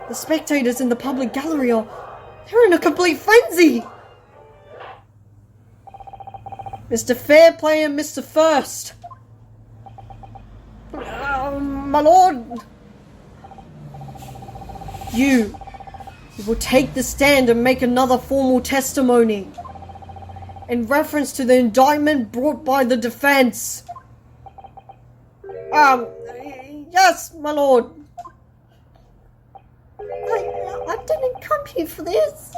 The spectators in the public gallery they're in a complete frenzy! Mr. Fairplay and Mr. First. My lord. You will take the stand and make another formal testimony in reference to the indictment brought by the defense. Yes, my lord. I didn't come here for this.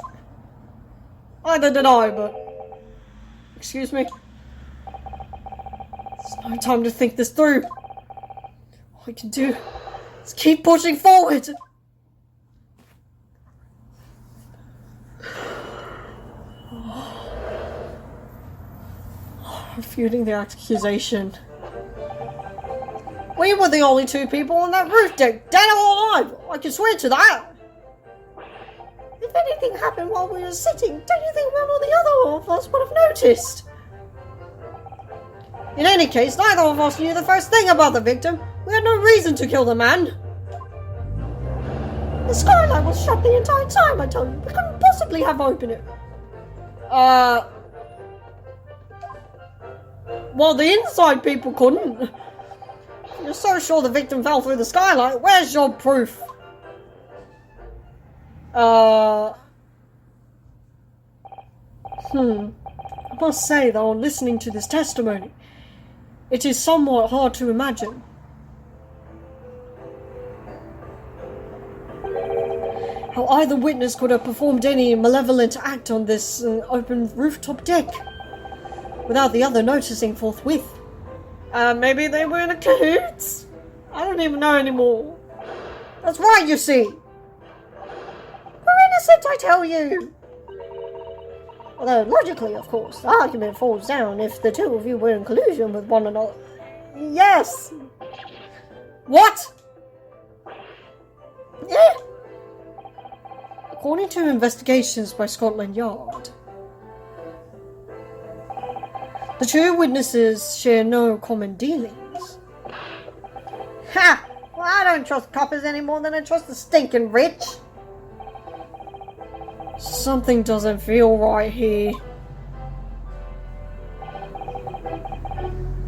Neither did I, but... Excuse me? There's no time to think this through. All I can do is keep pushing forward. Refuting the accusation. We were the only two people on that roof deck, dead or alive! I can swear to that! If anything happened while we were sitting, don't you think one or the other of us would have noticed? In any case, neither of us knew the first thing about the victim. We had no reason to kill the man. The skylight was shut the entire time, I told you. We couldn't possibly have opened it. Well, the inside people couldn't. You're so sure the victim fell through the skylight. Where's your proof? I must say, though, on listening to this testimony, it is somewhat hard to imagine how either witness could have performed any malevolent act on this open rooftop deck without the other noticing forthwith. Maybe they were in a cahoots? I don't even know anymore. That's right, you see! We're innocent, I tell you! Although, logically, of course, the argument falls down if the two of you were in collusion with one another. Yes! What? Yeah! According to investigations by Scotland Yard, the two witnesses share no common dealings. Ha! Well, I don't trust coppers any more than I trust the stinking rich. Something doesn't feel right here.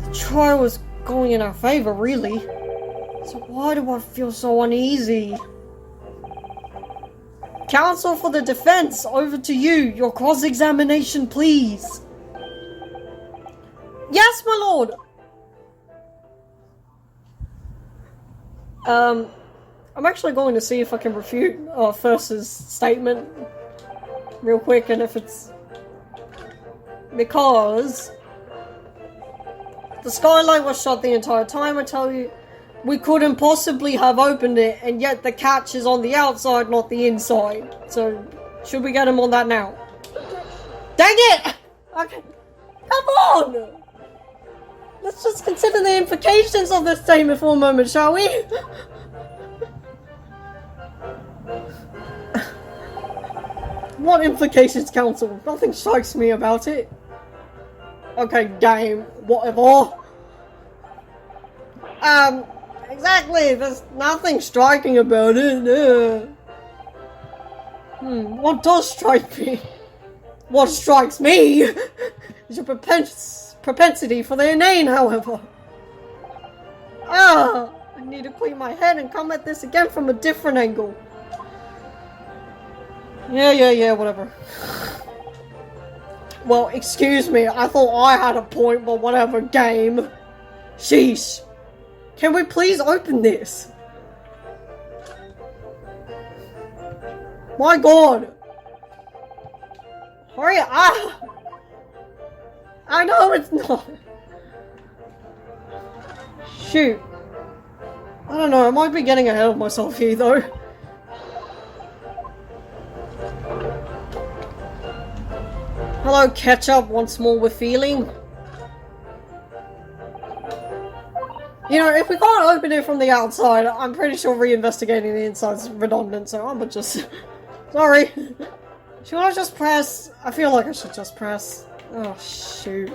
The trial was going in our favor, really. So why do I feel so uneasy? Counsel for the defense, over to you. Your cross-examination, please. Yes, my lord. I'm actually going to see if I can refute First's statement real quick, and if it's because the skylight was shut the entire time. I tell you, we couldn't possibly have opened it, and yet the catch is on the outside, not the inside. So, should we get him on that now? Dang it! Okay. Come on! Let's just consider the implications of this statement for a moment, shall we? What implications, counsel? Nothing strikes me about it. Okay, game. Whatever. Exactly. There's nothing striking about it. What does strike me? What strikes me is your propensity for the inane, however. I need to clean my head and come at this again from a different angle. Yeah, whatever. Well, excuse me, I thought I had a point, but whatever, game. Sheesh. Can we please open this? My god. Hurry up. I know it's not. Shoot. I don't know, I might be getting ahead of myself here, though. Hello, Ketchup, once more with feeling. You know, if we can't open it from the outside, I'm pretty sure reinvestigating the inside's redundant, so I'm just... Sorry. Should I just press? I feel like I should just press. Oh, shoot.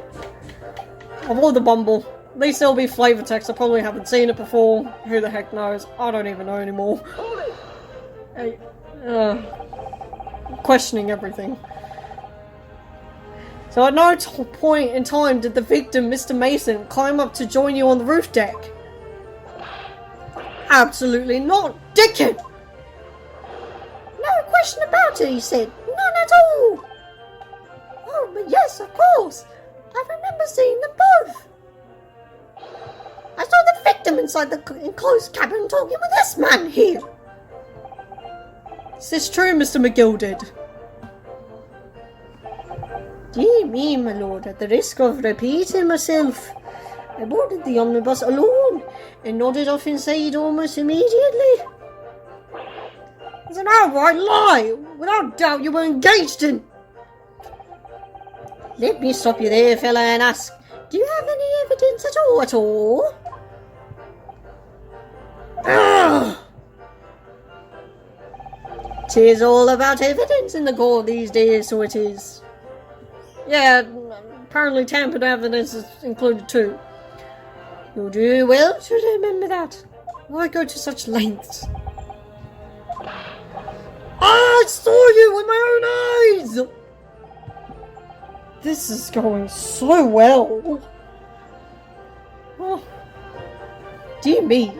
Avoid the bumble. At least there'll be flavor text. I probably haven't seen it before. Who the heck knows? I don't even know anymore. Hey, questioning everything. So at no point in time did the victim, Mr. Mason, climb up to join you on the roof deck. Absolutely not, dickhead! No question about it, he said. None at all! Oh, but yes, of course. I remember seeing them both. I saw the victim inside the enclosed cabin talking with this man here. Is this true, Mr. McGilded? Dear me, my lord, at the risk of repeating myself, I boarded the omnibus alone and nodded off inside almost immediately. It's an outright lie! Without doubt you were engaged in... Let me stop you there, fella, and ask, do you have any evidence at all? Ugh! 'Tis all about evidence in the court these days, so it is. Yeah, apparently tampered evidence is included too. You'll do well to remember that. Why go to such lengths? I saw you with my own eyes! This is going so well. Oh, dear me.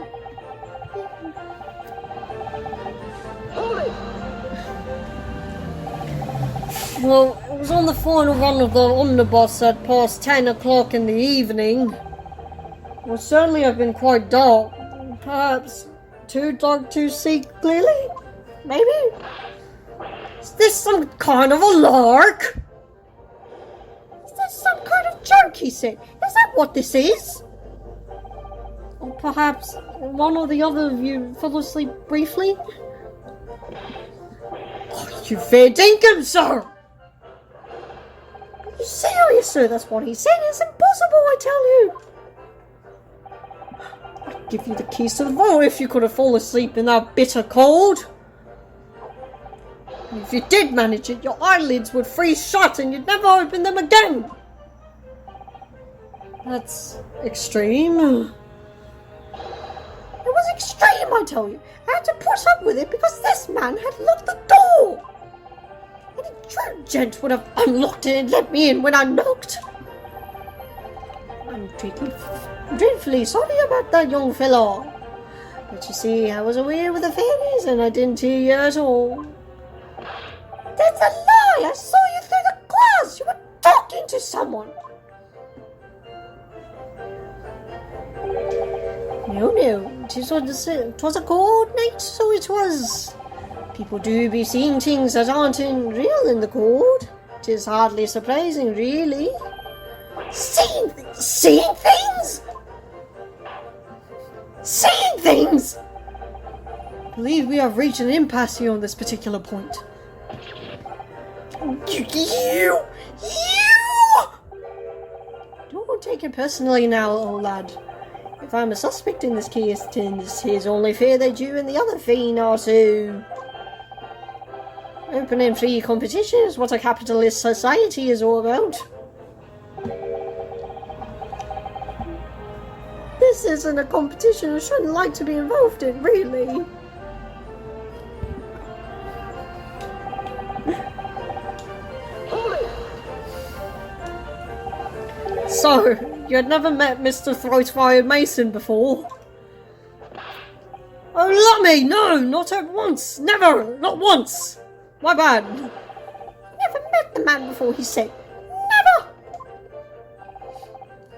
Well, it was on the final run of the omnibus at past 10 o'clock in the evening. It would certainly have been quite dark. Perhaps too dark to see clearly? Maybe? Is this some kind of a lark? Is this some kind of joke, he said? Is that what this is? Or perhaps one or the other of you fell asleep briefly? Oh, you fair dinkum, sir! Are you serious, sir? That's what he said. It's impossible, I tell you. I'd give you the keys to the vault if you could have fallen asleep in that bitter cold. And if you did manage it, your eyelids would freeze shut and you'd never open them again. That's extreme. It was extreme, I tell you. I had to put up with it because this man had locked the door. Any true gent would have unlocked it and let me in when I knocked. I'm dreadfully sorry about that young fellow. But you see, I was away with the fairies and I didn't hear you at all. That's a lie! I saw you through the glass! You were talking to someone! No, it was a cold night, so it was. People do be seeing things that aren't real in the cold. It is hardly surprising, really. Seeing things? Seeing things? I believe we have reached an impasse here on this particular point. You! Don't take it personally now, old lad. If I'm a suspect in this case, then it is only fair that you and the other fiend are too. Open and free competition is what a capitalist society is all about. This isn't a competition I shouldn't like to be involved in, really. So, you had never met Mr. Throat-Fired Mason before? Oh, lummy! No, not at once! Never! Not once! My bad. Never met the man before, he said. Never!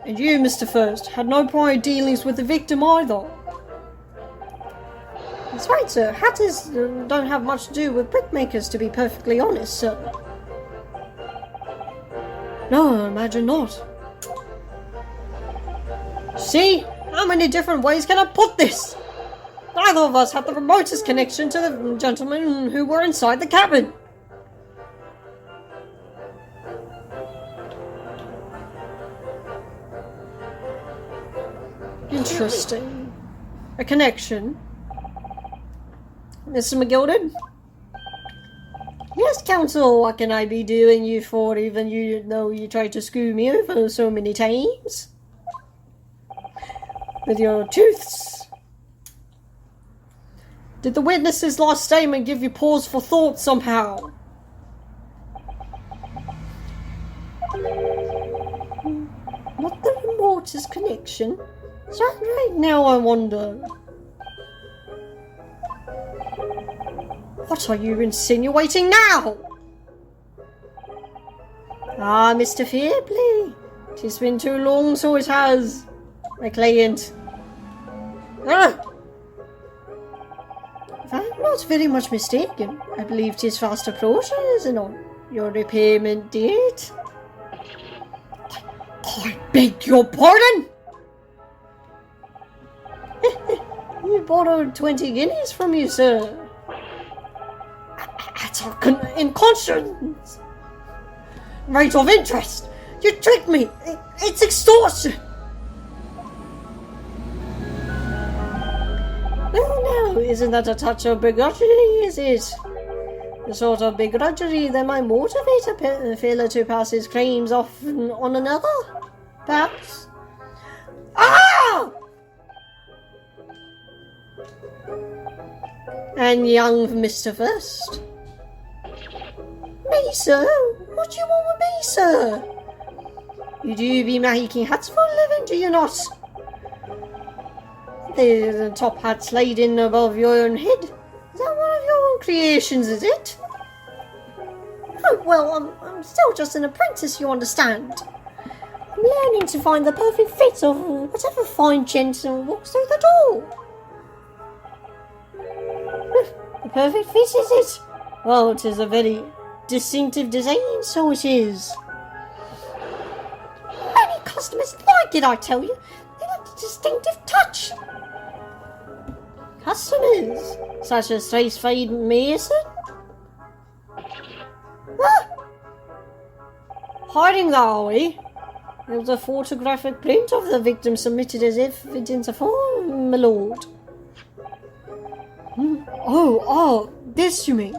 And you, Mr. First, had no prior dealings with the victim either. That's right, sir. Hatters don't have much to do with brickmakers, to be perfectly honest, sir. No, I imagine not. See? How many different ways can I put this? Neither of us had the remotest connection to the gentlemen who were inside the cabin. Interesting. A connection. Mr. McGilded? Yes, Counsel, what can I be doing you for, even though you tried to screw me over so many times? With your tooths. Did the witness's last statement give you pause for thought somehow? Not the remotest connection. Is that right now, I wonder? What are you insinuating now? Ah, Mr. Fairplay. 'Tis been too long, so it has. My client. Ah! If I'm not very much mistaken, I believe 'tis fast approaching, isn't it? Your repayment date? I beg your pardon? You borrowed 20 guineas from you, sir. In conscience. Rate of interest. You tricked me. It's extortion. No, isn't that a touch of begrudgery, is it? The sort of begrudgery that might motivate a fellow to pass his claims off on another, perhaps? Ah! And young Mr. First? Me, sir? What do you want with me, sir? You do be making hats for a living, do you not? The top hat's laid in above your own head. Is that one of your own creations, is it? Oh, well, I'm still just an apprentice, you understand. I'm learning to find the perfect fit of whatever fine gentleman walks through the door. The perfect fit, is it? Well, it is a very distinctive design, so it is. Many customers like it, I tell you. They like the distinctive touch. Customers? Such as Trace Fade Mason? Ah! Hiding that, are we? There was a photographic print of the victim submitted as evidence of my lord. Oh, this you mean?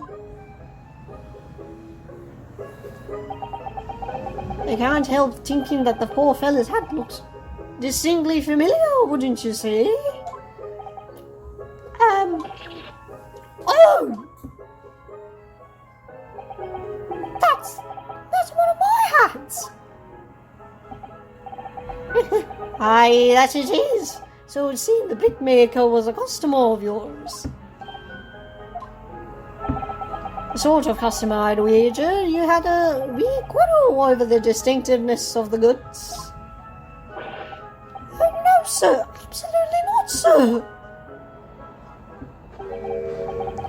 I can't help thinking that the poor fella's hat looks distinctly familiar, wouldn't you say? Oh! That's one of my hats! Aye, that it is. So it seemed the brickmaker was a customer of yours. The sort of customer, I'd wager. You had a wee quarrel over the distinctiveness of the goods. Oh, no, sir. Absolutely not, sir.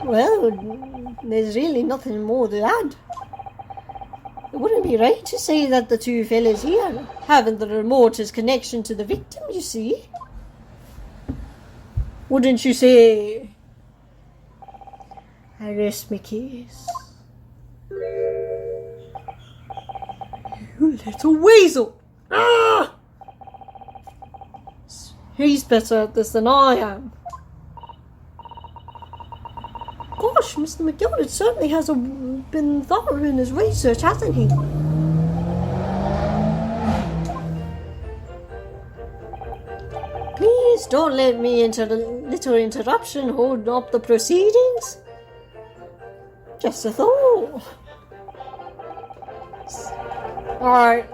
Well, there's really nothing more to add. It wouldn't be right to say that the two fellas here haven't the remotest connection to the victim, you see. Wouldn't you say? I rest my case. You little weasel! Ah! He's better at this than I am. Gosh, Mr. McGilvray certainly has been thorough in his research, hasn't he? Please don't let me into the little interruption hold up the proceedings. Just a thought. Alright.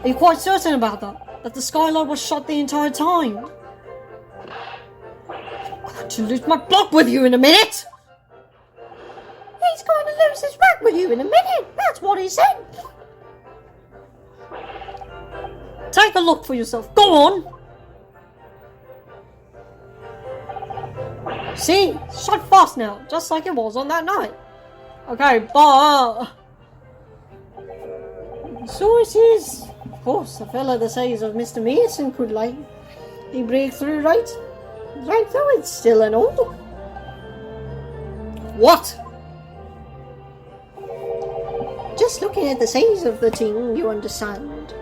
Are you quite certain about that? That the skylight was shut the entire time? I'm going to lose my block with you in a minute! He's going to lose his rag with you in a minute. That's what he said. Take a look for yourself. Go on! See? Shut fast now, just like it was on that night. Okay, but... So it is. Of course, the fella the size of Mr. Mason could he break through right through it still and all. What? Just looking at the size of the thing, you understand.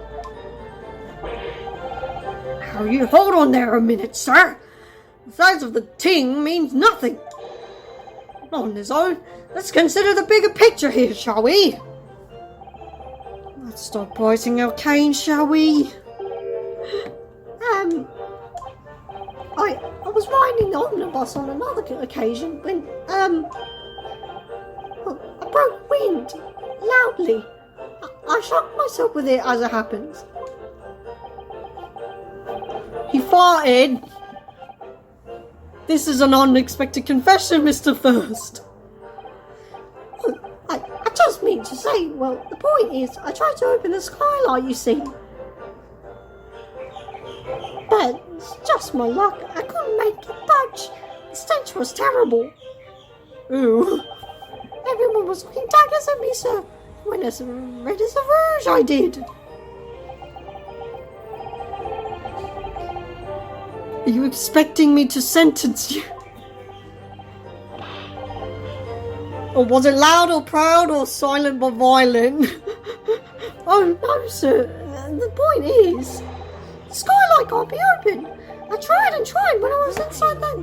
Now you hold on there a minute, sir. The size of the ting means nothing. On his own, let's consider the bigger picture here, shall we? Let's stop pointing out Kane, shall we? I was riding the omnibus on another occasion when, I broke wind loudly. I shocked myself with it as it happens. He farted. This is an unexpected confession, Mr. First. I just mean to say, well, the point is, I tried to open the skylight, you see. But it's just my luck. I couldn't make it budge. The stench was terrible. Ooh. Everyone was looking daggers at me, sir. When as red as a rouge, I did. Are you expecting me to sentence you? Or was it loud or proud or silent but violent? Oh no, sir. The point is, the skylight can't be open. I tried and tried when I was inside that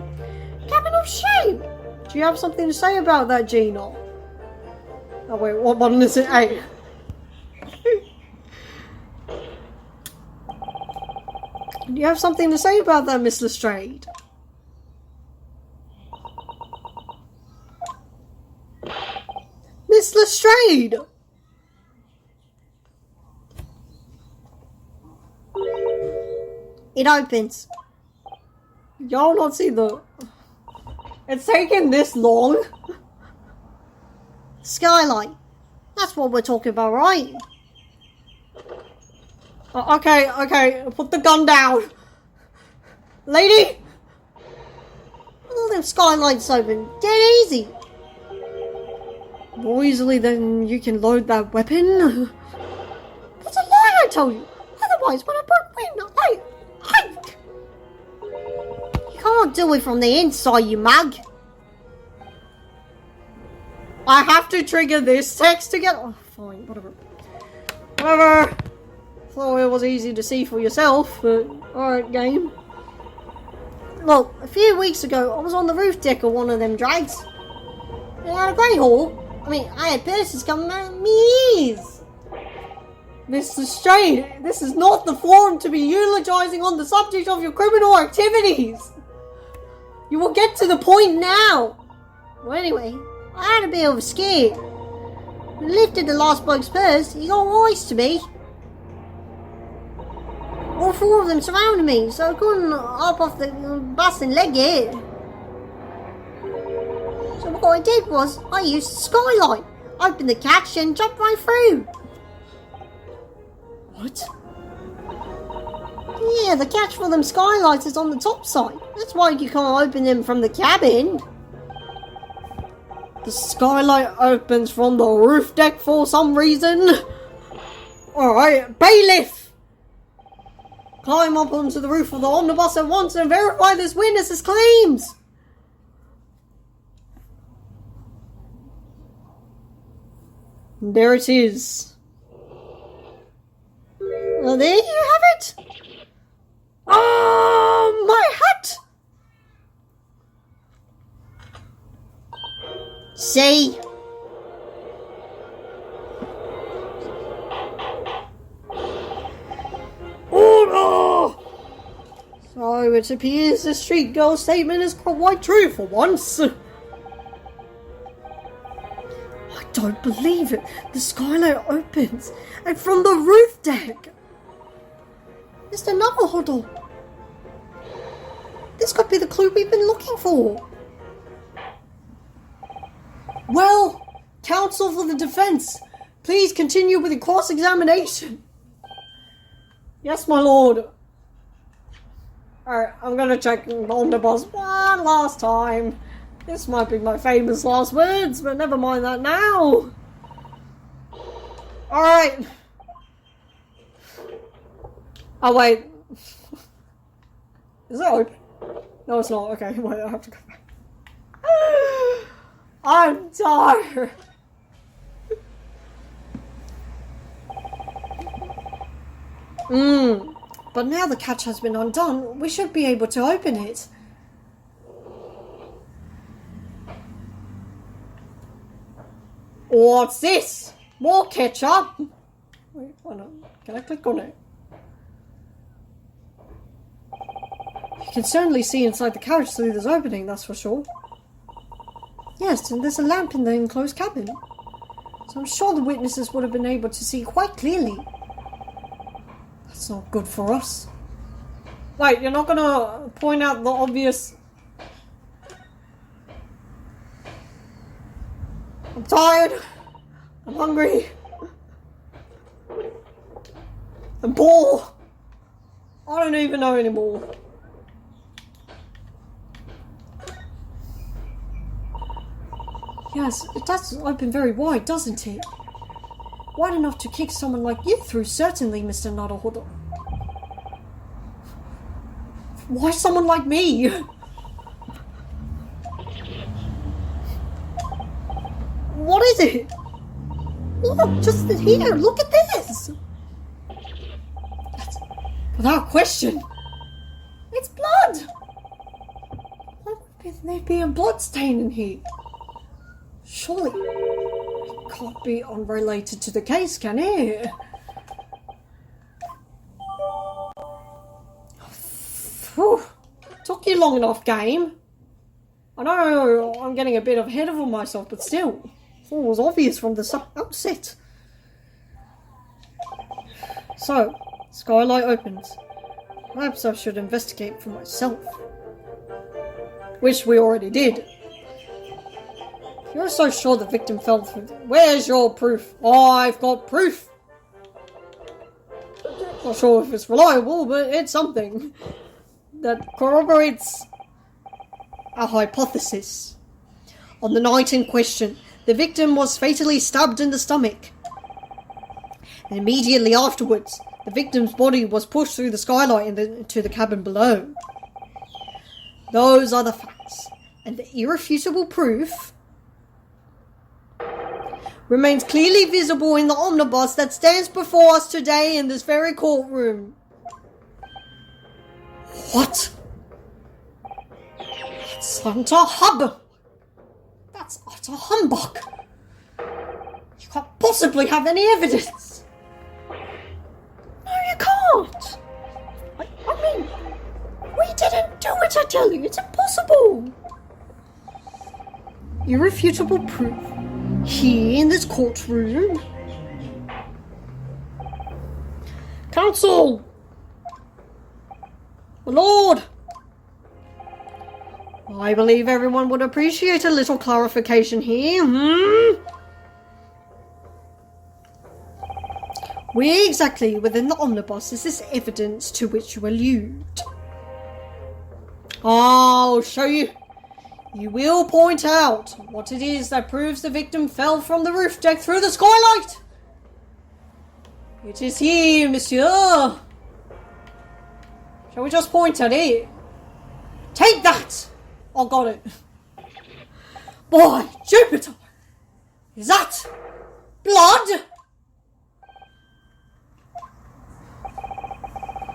cabin of shame. Do you have something to say about that, Gina? Oh wait, what one is it? 8. Do you have something to say about that, Miss Lestrade? Miss Lestrade! It opens. Y'all not see the... It's taken this long. Skylight. That's what we're talking about, right? Okay, put the gun down. Lady! All them skylights open. Dead easy. More easily than you can load that weapon. It's a lie, I told you. Otherwise, when I broke in, You can't do it from the inside, you mug. I have to trigger this text to get... Oh, fine, whatever. Whatever. Thought it was easy to see for yourself, but... Alright, game. Look, a few weeks ago, I was on the roof deck of one of them drags. It had a great haul. I had persons coming at me ears. Mr. Strayed, this is not the forum to be eulogizing on the subject of your criminal activities. You will get to the point now. Well, anyway, I had a bit of a scare. I lifted the last bloke's purse, he got wise to me. All four of them surrounded me, so I couldn't hop off the bus and leg it. So what I did was, I used the skylight, opened the catch and jumped right through. What? Yeah, the catch for them skylights is on the top side. That's why you can't open them from the cabin. The skylight opens from the roof deck for some reason. Alright, bailiff! Climb up onto the roof of the omnibus at once and verify this witness's claims! And there it is. Well, there you have it. Oh, my hat! See? Order! So it appears the street girl's statement is quite true for once. I don't believe it. The skylight opens, and from the roof deck. Mr. Knucklehuddle. This could be the clue we've been looking for. Well, counsel for the defense, please continue with the cross-examination. Yes, my lord. Alright, I'm gonna check the omnibus one last time. This might be my famous last words, but never mind that now. Alright. Oh, wait. Is it open? No, it's not. Okay, wait, I have to go back. I'm tired. But now the catch has been undone, we should be able to open it. What's this? More ketchup? Wait, hold on. Can I click on it? You can certainly see inside the carriage through this opening, that's for sure. Yes, and there's a lamp in the enclosed cabin. So I'm sure the witnesses would have been able to see quite clearly. That's not good for us. Wait, you're not gonna point out the obvious... I'm tired. I'm hungry. I'm poor. I don't even know anymore. Yes, it does open very wide, doesn't it? Wide enough to kick someone like you through, certainly, Mr. Nuttlehuddle. Why someone like me? What is it? Look, just here, look at this! That's, without question, it's blood! Why would there be a blood stain in here? Surely, it can't be unrelated to the case, can it? Whew. Took you long enough, game. I know I'm getting a bit ahead of myself, but still, it was obvious from the outset. So, skylight opens. Perhaps I should investigate for myself. Which we already did. If you're so sure the victim fell through, where's your proof? I've got proof! Not sure if it's reliable, but it's something that corroborates our hypothesis. On the night in question, the victim was fatally stabbed in the stomach. And immediately afterwards, the victim's body was pushed through the skylight into the cabin below. Those are the facts, and the irrefutable proof remains clearly visible in the omnibus that stands before us today in this very courtroom. What? That's utter hubbub. That's utter humbug. You can't possibly have any evidence. No, you can't. I mean, we didn't do it, I tell you. It's impossible. Irrefutable proof. Here in this courtroom. Counsel! My lord! I believe everyone would appreciate a little clarification here. Where exactly within the omnibus is this evidence to which you allude? I'll show you. You will point out what it is that proves the victim fell from the roof deck through the skylight. It is here, monsieur. Shall we just point at it? Take that! I got it. By Jupiter! Is that blood?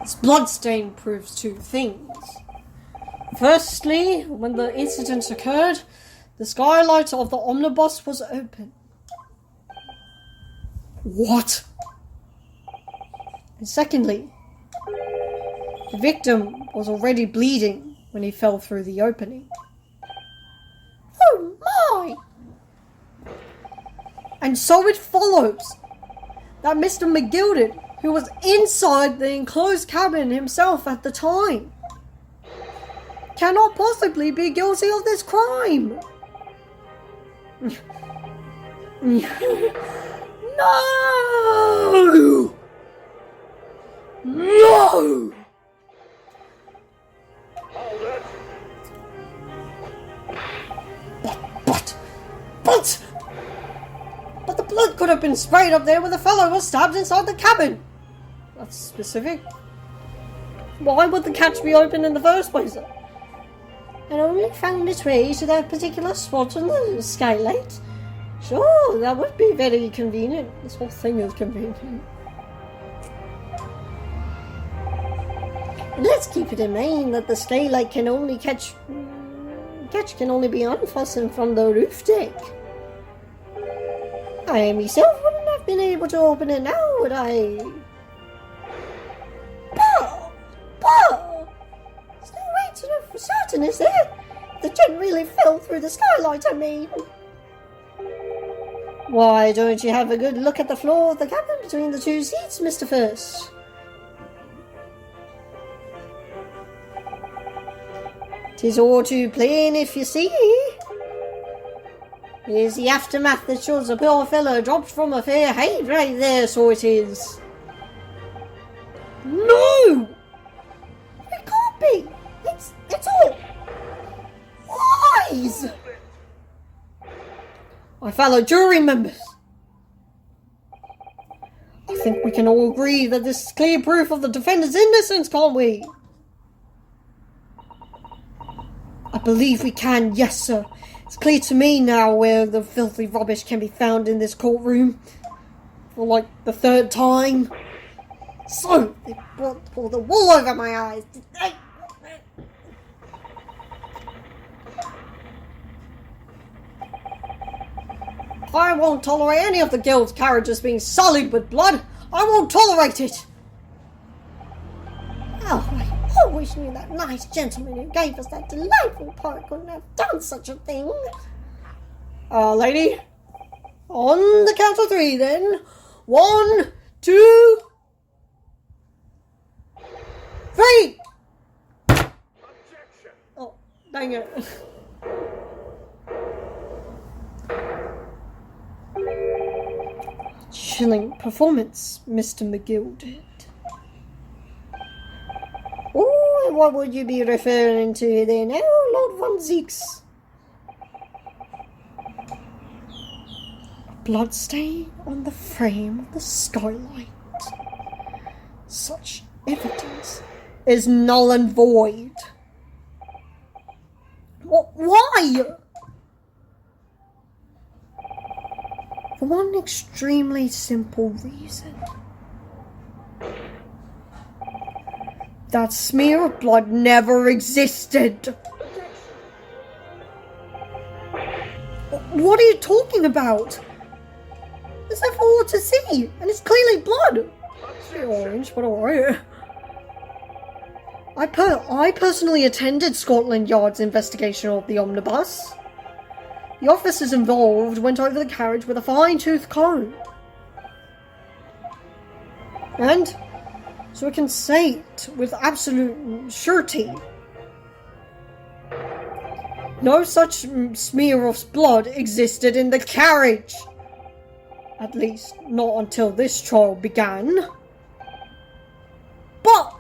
This bloodstain proves two things. Firstly, when the incident occurred, the skylight of the omnibus was open. What? And secondly, the victim was already bleeding when he fell through the opening. Oh my! And so it follows that Mr. McGilded, who was inside the enclosed cabin himself at the time, cannot possibly be guilty of this crime. No! No! Hold it. But the blood could have been sprayed up there where the fellow was stabbed inside the cabin. That's specific. Why would the catch be open in the first place? And only found its way to that particular spot on the skylight. Sure, that would be very convenient. This whole thing is convenient. Let's keep it in mind that the skylight can only catch can only be unfastened from the roof deck. I myself wouldn't have been able to open it now, would I? But there's no way to know for certain, is there? The gent really fell through the skylight, I mean. Why don't you have a good look at the floor of the cabin between the two seats, Mr. First? Tis all too plain if you see. Here's the aftermath that shows the poor fellow dropped from a fair height right there, so it is. No! It can't be! It's all lies! My fellow jury members, I think we can all agree that this is clear proof of the defendant's innocence, can't we? I believe we can, yes sir. It's clear to me now where the filthy rubbish can be found in this courtroom. For like the third time. So, they pulled the wool over my eyes, did they? I won't tolerate any of the guild's carriages being sullied with blood. I won't tolerate it. Oh, I always knew that nice gentleman who gave us that delightful park couldn't have done such a thing. Lady, on the count of three then. 1, 2, 3. Objection. Oh, dang it. chilling performance Mr. McGill did. Oh, what would you be referring to there now, Lord Von Zieks? Bloodstain on the frame of the skylight. Such evidence is null and void. Why? For one extremely simple reason. That smear of blood never existed. What are you talking about? It's there for all to see, and it's clearly blood. Orange, but alright. I personally attended Scotland Yard's investigation of the omnibus. The officers involved went over the carriage with a fine-tooth comb. And, so I can say it with absolute surety, no such smear of blood existed in the carriage. At least, not until this trial began. But,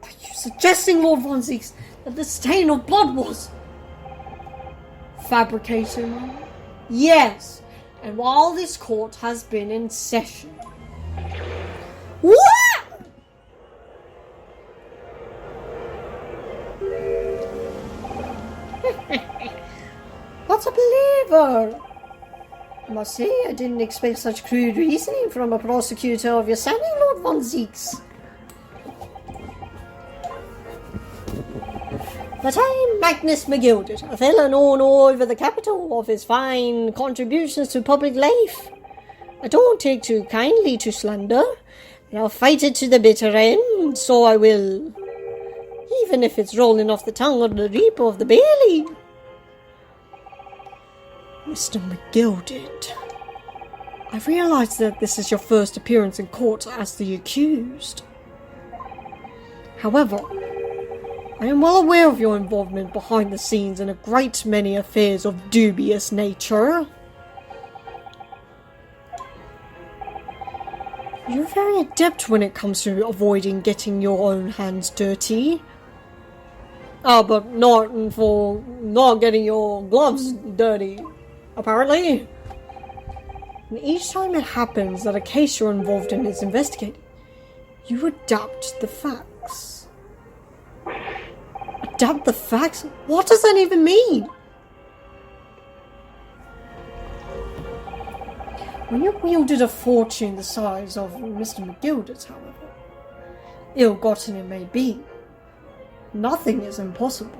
are you suggesting, Lord Von Zieks, that the stain of blood was fabrication? Yes, and while this court has been in session. What? What's a believer? I must say, I didn't expect such crude reasoning from a prosecutor of your standing, Lord Von Zieks. But I'm Magnus McGilded, a fellow known all over the capital of his fine contributions to public life. I don't take too kindly to slander, and I'll fight it to the bitter end, so I will. Even if it's rolling off the tongue of the reaper of the Bailey. Mr. McGilded, I realise that this is your first appearance in court as the accused. However, I am well aware of your involvement behind the scenes in a great many affairs of dubious nature. You're very adept when it comes to avoiding getting your own hands dirty. But not for not getting your gloves dirty, apparently. And each time it happens that a case you're involved in is investigated, you adapt the facts. Adapt the facts? What does that even mean? When you wielded a fortune the size of Mr. McGilded's, however, ill-gotten it may be, nothing is impossible.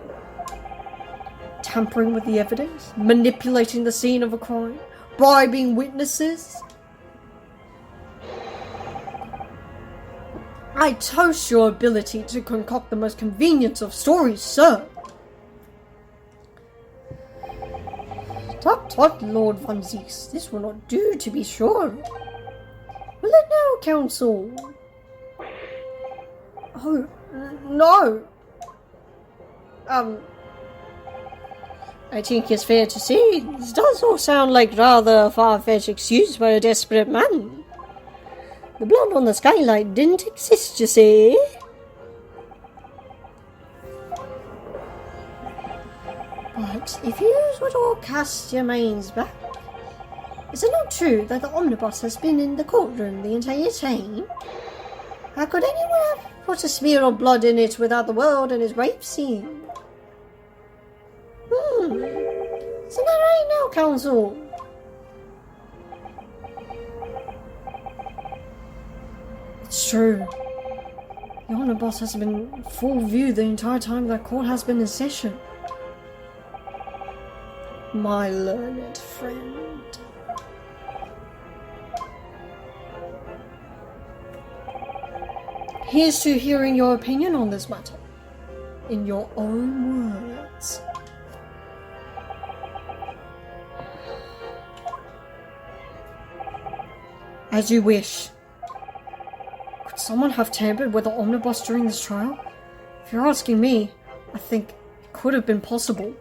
Tampering with the evidence, manipulating the scene of a crime, bribing witnesses. I toast your ability to concoct the most convenient of stories, sir. Tut, Lord Von Zieks, this will not do, to be sure. Will it now, counsel? Oh, no. I think it's fair to say this does all sound like rather a far-fetched excuse by a desperate man. The blood on the skylight didn't exist, you see. But if you would all cast your minds back, is it not true that the omnibus has been in the courtroom the entire time? How could anyone have put a smear of blood in it without the world and his rape scene? Isn't that right now, counsel? It's true. The omnibus has been in full view the entire time that court has been in session. My learned friend. Here's to hearing your opinion on this matter, in your own words. As you wish. Could someone have tampered with the omnibus during this trial? If you're asking me, I think it could have been possible.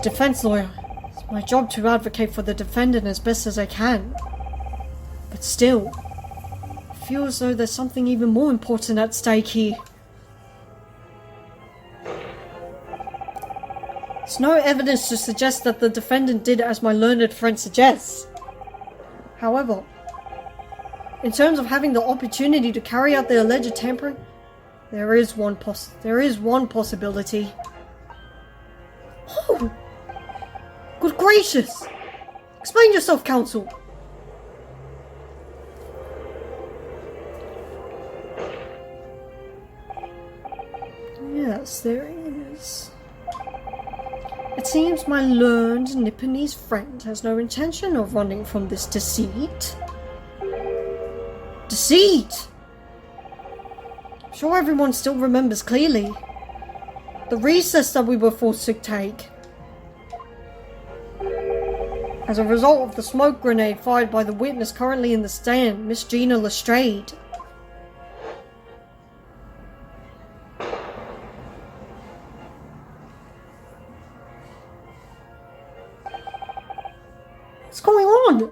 defense lawyer. It's my job to advocate for the defendant as best as I can. But still, I feel as though there's something even more important at stake here. There's no evidence to suggest that the defendant did as my learned friend suggests. However, in terms of having the opportunity to carry out the alleged tampering, there is one possibility. Oh! Good gracious! Explain yourself, counsel! Yes, there is. It seems my learned Nipponese friend has no intention of running from this deceit. Deceit! I'm sure everyone still remembers clearly. The recess that we were forced to take. As a result of the smoke grenade fired by the witness currently in the stand, Miss Gina Lestrade. What's going on?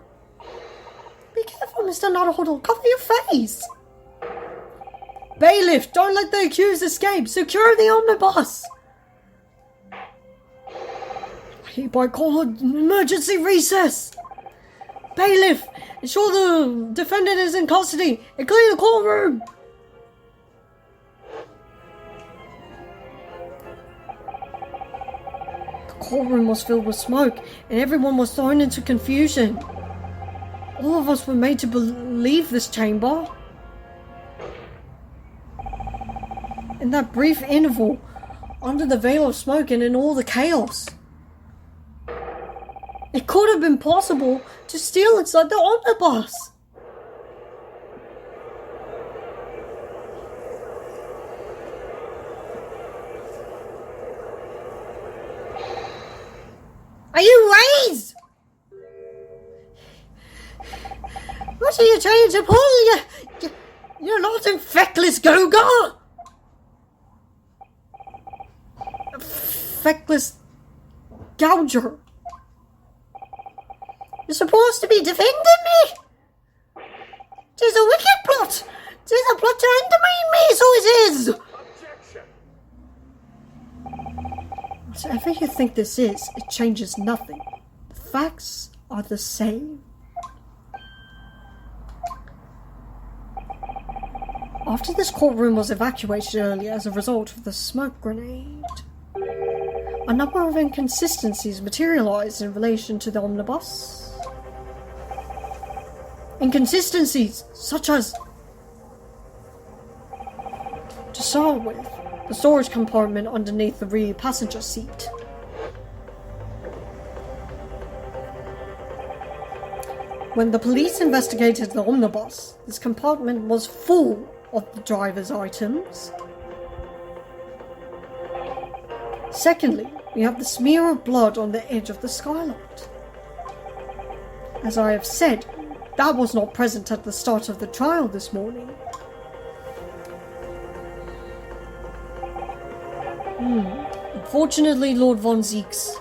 Be careful, Mr. Naruhodo. Cover your face. Bailiff, don't let the accused escape. Secure the omnibus. By God, emergency recess. Bailiff, ensure the defendant is in custody and clear the courtroom. The courtroom was filled with smoke and everyone was thrown into confusion. All of us were made to leave this chamber. In that brief interval, under the veil of smoke and in all the chaos, it could have been possible to steal inside the omnibus. Are you raised? What are you trying to pull? You're not in feckless Goga. Feckless Gouger. You're supposed to be defending me. Tis a wicked plot. Tis a plot to undermine me, so it is. Objection. Whatever you think this is, it changes nothing. The facts are the same. After this courtroom was evacuated earlier as a result of the smoke grenade, a number of inconsistencies materialized in relation to the omnibus. Inconsistencies such as, to start with, the storage compartment underneath the rear passenger seat. When the police investigated the omnibus, this compartment was full of the driver's items. Secondly, we have the smear of blood on the edge of the skylight. As I have said, that was not present at the start of the trial this morning. Unfortunately, Lord Von Zieks,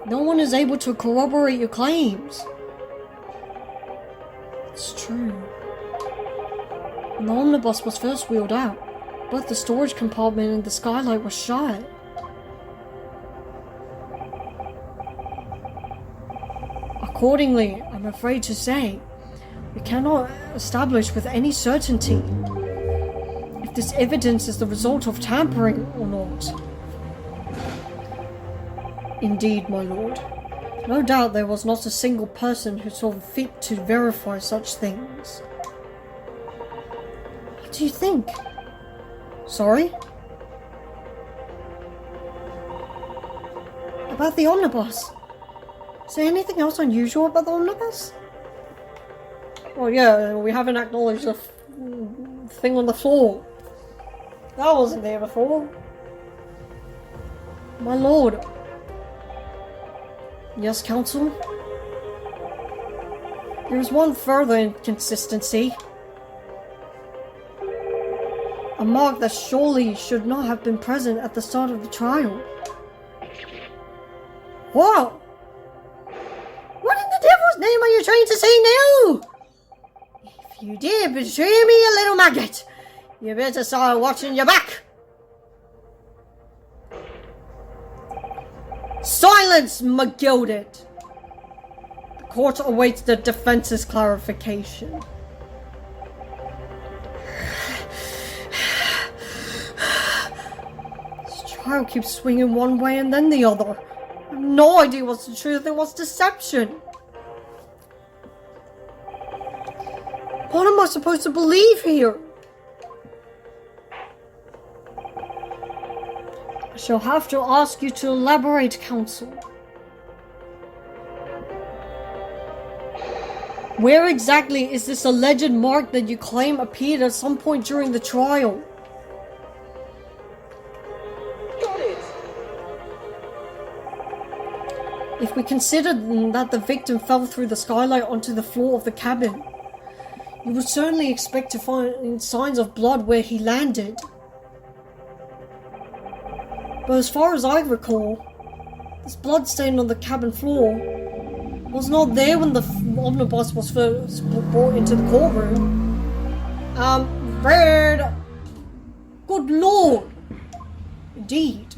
no one is able to corroborate your claims. It's true. When the omnibus was first wheeled out, both the storage compartment and the skylight were shut. Accordingly, I'm afraid to say, we cannot establish with any certainty if this evidence is the result of tampering or not. Indeed, my lord. No doubt there was not a single person who saw fit to verify such things. What do you think? Sorry? About the omnibus? Is there anything else unusual about the omnibus? Well, yeah, we haven't acknowledged the thing on the floor. That wasn't there before. My lord. Yes, counsel? There is one further inconsistency. A mark that surely should not have been present at the start of the trial. What? What in the devil's name are you trying to say now? If you dare betray me, you little maggot, you better start watching your back. Silence, McGilded. The court awaits the defense's clarification. This trial keeps swinging one way and then the other. I have no idea what's the truth and what's deception. What am I supposed to believe here? I shall have to ask you to elaborate, counsel. Where exactly is this alleged mark that you claim appeared at some point during the trial? Got it! If we consider that the victim fell through the skylight onto the floor of the cabin, you would certainly expect to find signs of blood where he landed. But as far as I recall, this blood stain on the cabin floor was not there when the omnibus was first brought into the courtroom. Red. Good lord. Indeed.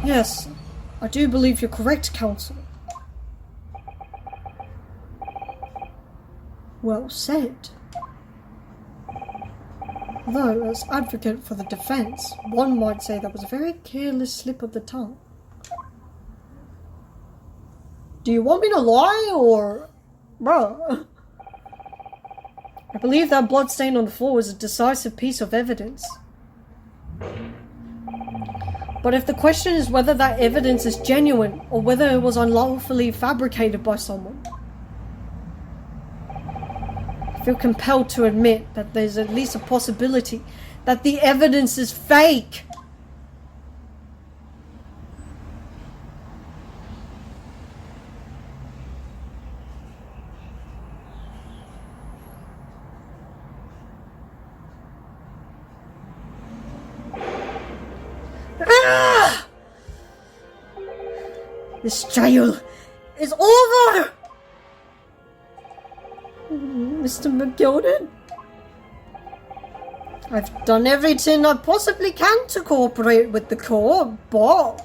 Yes, I do believe you're correct, counsel. Well said. Though, as advocate for the defense, one might say that was a very careless slip of the tongue. Do you want me to lie, or... Bruh? I believe that blood stain on the floor is a decisive piece of evidence. But if the question is whether that evidence is genuine, or whether it was unlawfully fabricated by someone, I feel compelled to admit that there's at least a possibility that the evidence is fake. Ah! This trial is over! Mr. McGilded, I've done everything I possibly can to cooperate with the court, but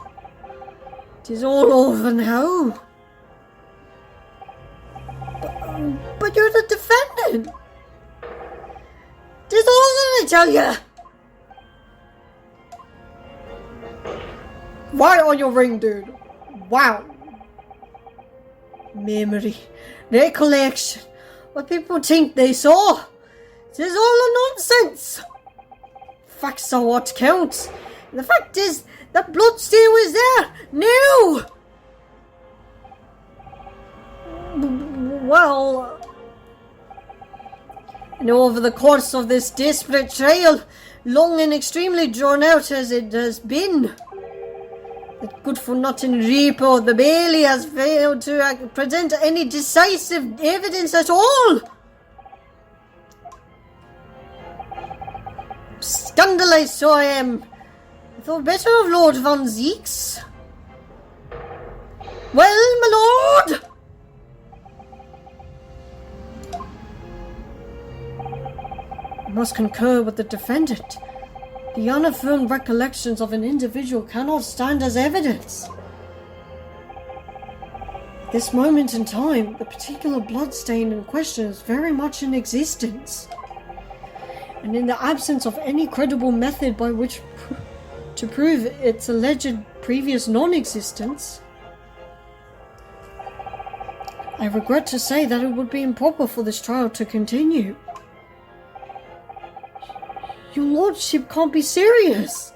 it is all over now. But you're the defendant. There's all that I tell you. Right on your ring, dude. Wow. Memory, recollection. What people think they saw. It is all a nonsense. Facts are what counts. And the fact is, the bloodstain was there. New. Well, and over the course of this desperate trial, long and extremely drawn out as it has been, the good-for-nothing Reaper, the Bailey, has failed to present any decisive evidence at all. Scandalized, so I am. I thought better of Lord Van Zeeks. Well, my lord! I must concur with the defendant. The unaffirmed recollections of an individual cannot stand as evidence. At this moment in time, the particular bloodstain in question is very much in existence. And in the absence of any credible method by which to prove its alleged previous non-existence, I regret to say that it would be improper for this trial to continue. Your lordship can't be serious.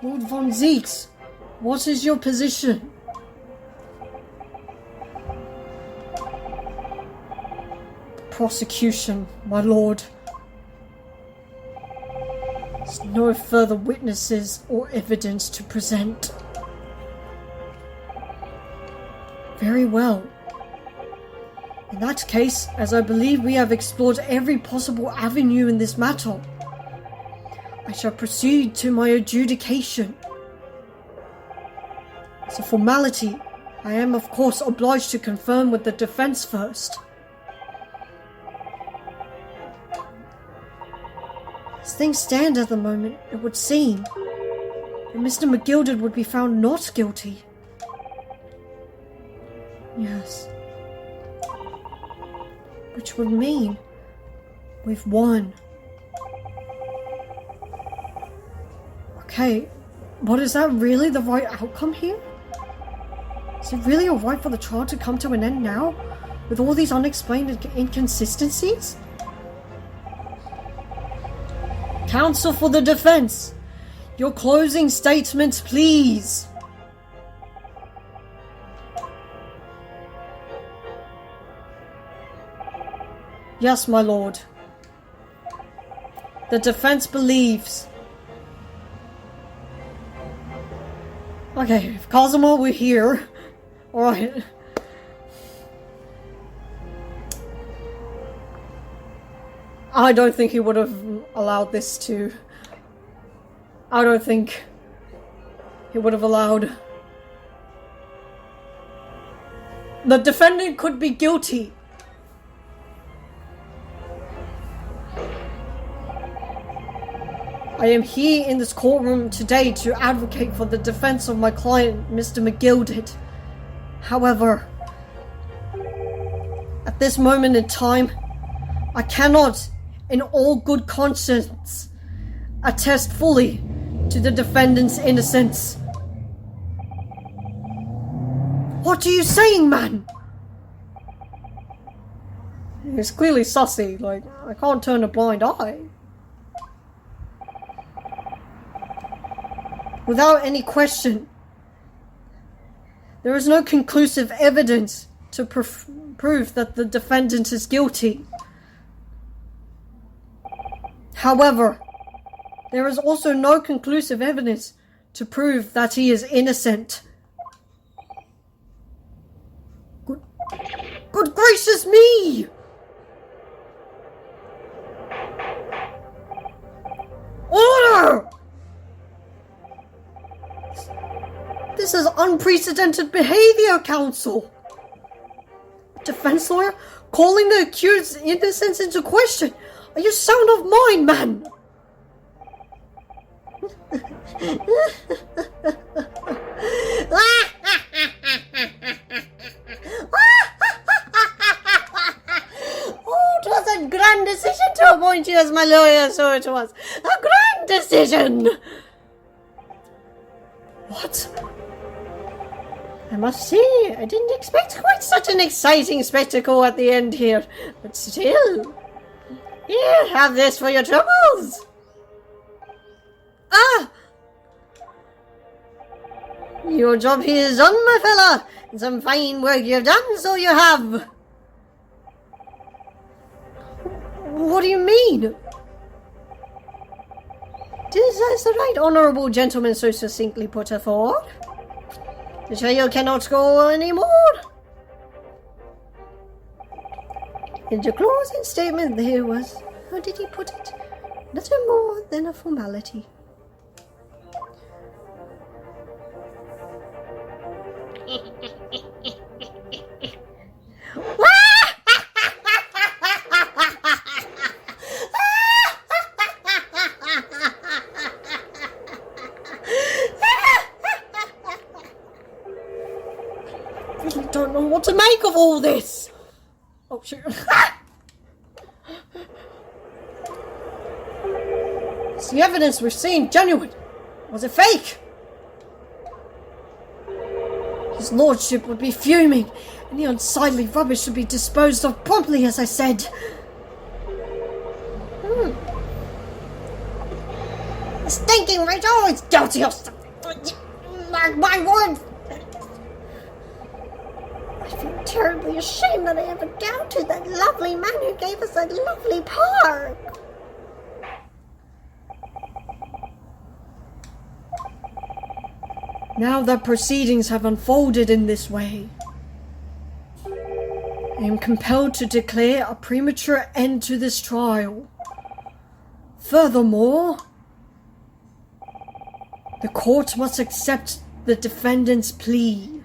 Lord Van Zeeks, what is your position? Prosecution, my lord. There's no further witnesses or evidence to present. Very well. In that case, as I believe we have explored every possible avenue in this matter, I shall proceed to my adjudication. As a formality, I am of course obliged to confirm with the defense first. As things stand at the moment, it would seem that Mr. McGilded would be found not guilty. Yes. Which would mean we've won. Okay, but is that really the right outcome here? Is it really alright for the trial to come to an end now, with all these unexplained inconsistencies? Counsel for the defense, your closing statement, please. Yes, my lord. The defense believes. Okay, if Cosimo were here, alright. I don't think he would have allowed this to... I don't think he would have allowed... The defendant could be guilty. I am here in this courtroom today to advocate for the defense of my client, Mr. McGilded. However, at this moment in time, I cannot, in all good conscience, attest fully to the defendant's innocence. What are you saying, man? It's clearly sussy, like, I can't turn a blind eye. Without any question, there is no conclusive evidence to prove that the defendant is guilty. However, there is also no conclusive evidence to prove that he is innocent. Good gracious me! Order! This is unprecedented behavior, counsel. Defense lawyer calling the accused's innocence into question. Are you sound of mind, man? Oh, it was a grand decision to appoint you as my lawyer, so it was. A grand decision! What? I must say, I didn't expect quite such an exciting spectacle at the end here, but still. Here, have this for your troubles. Ah! Your job here is done, my fella. And some fine work you've done, so you have. What do you mean? Does the right honourable gentleman so succinctly put her forward? The trial cannot go any more. In your closing statement there was, how did he put it? Nothing more than a formality. I really don't know what to make of all this. Oh shit. Is the evidence we've seen genuine? Was it fake? His lordship would be fuming, and the unsightly rubbish should be disposed of promptly, as I said. The stinking Rachel is guilty of something. Mark my word. I feel terribly ashamed that I ever doubted that lovely man who gave us that lovely park. Now that proceedings have unfolded in this way, I am compelled to declare a premature end to this trial. Furthermore, The court must accept the defendant's plea.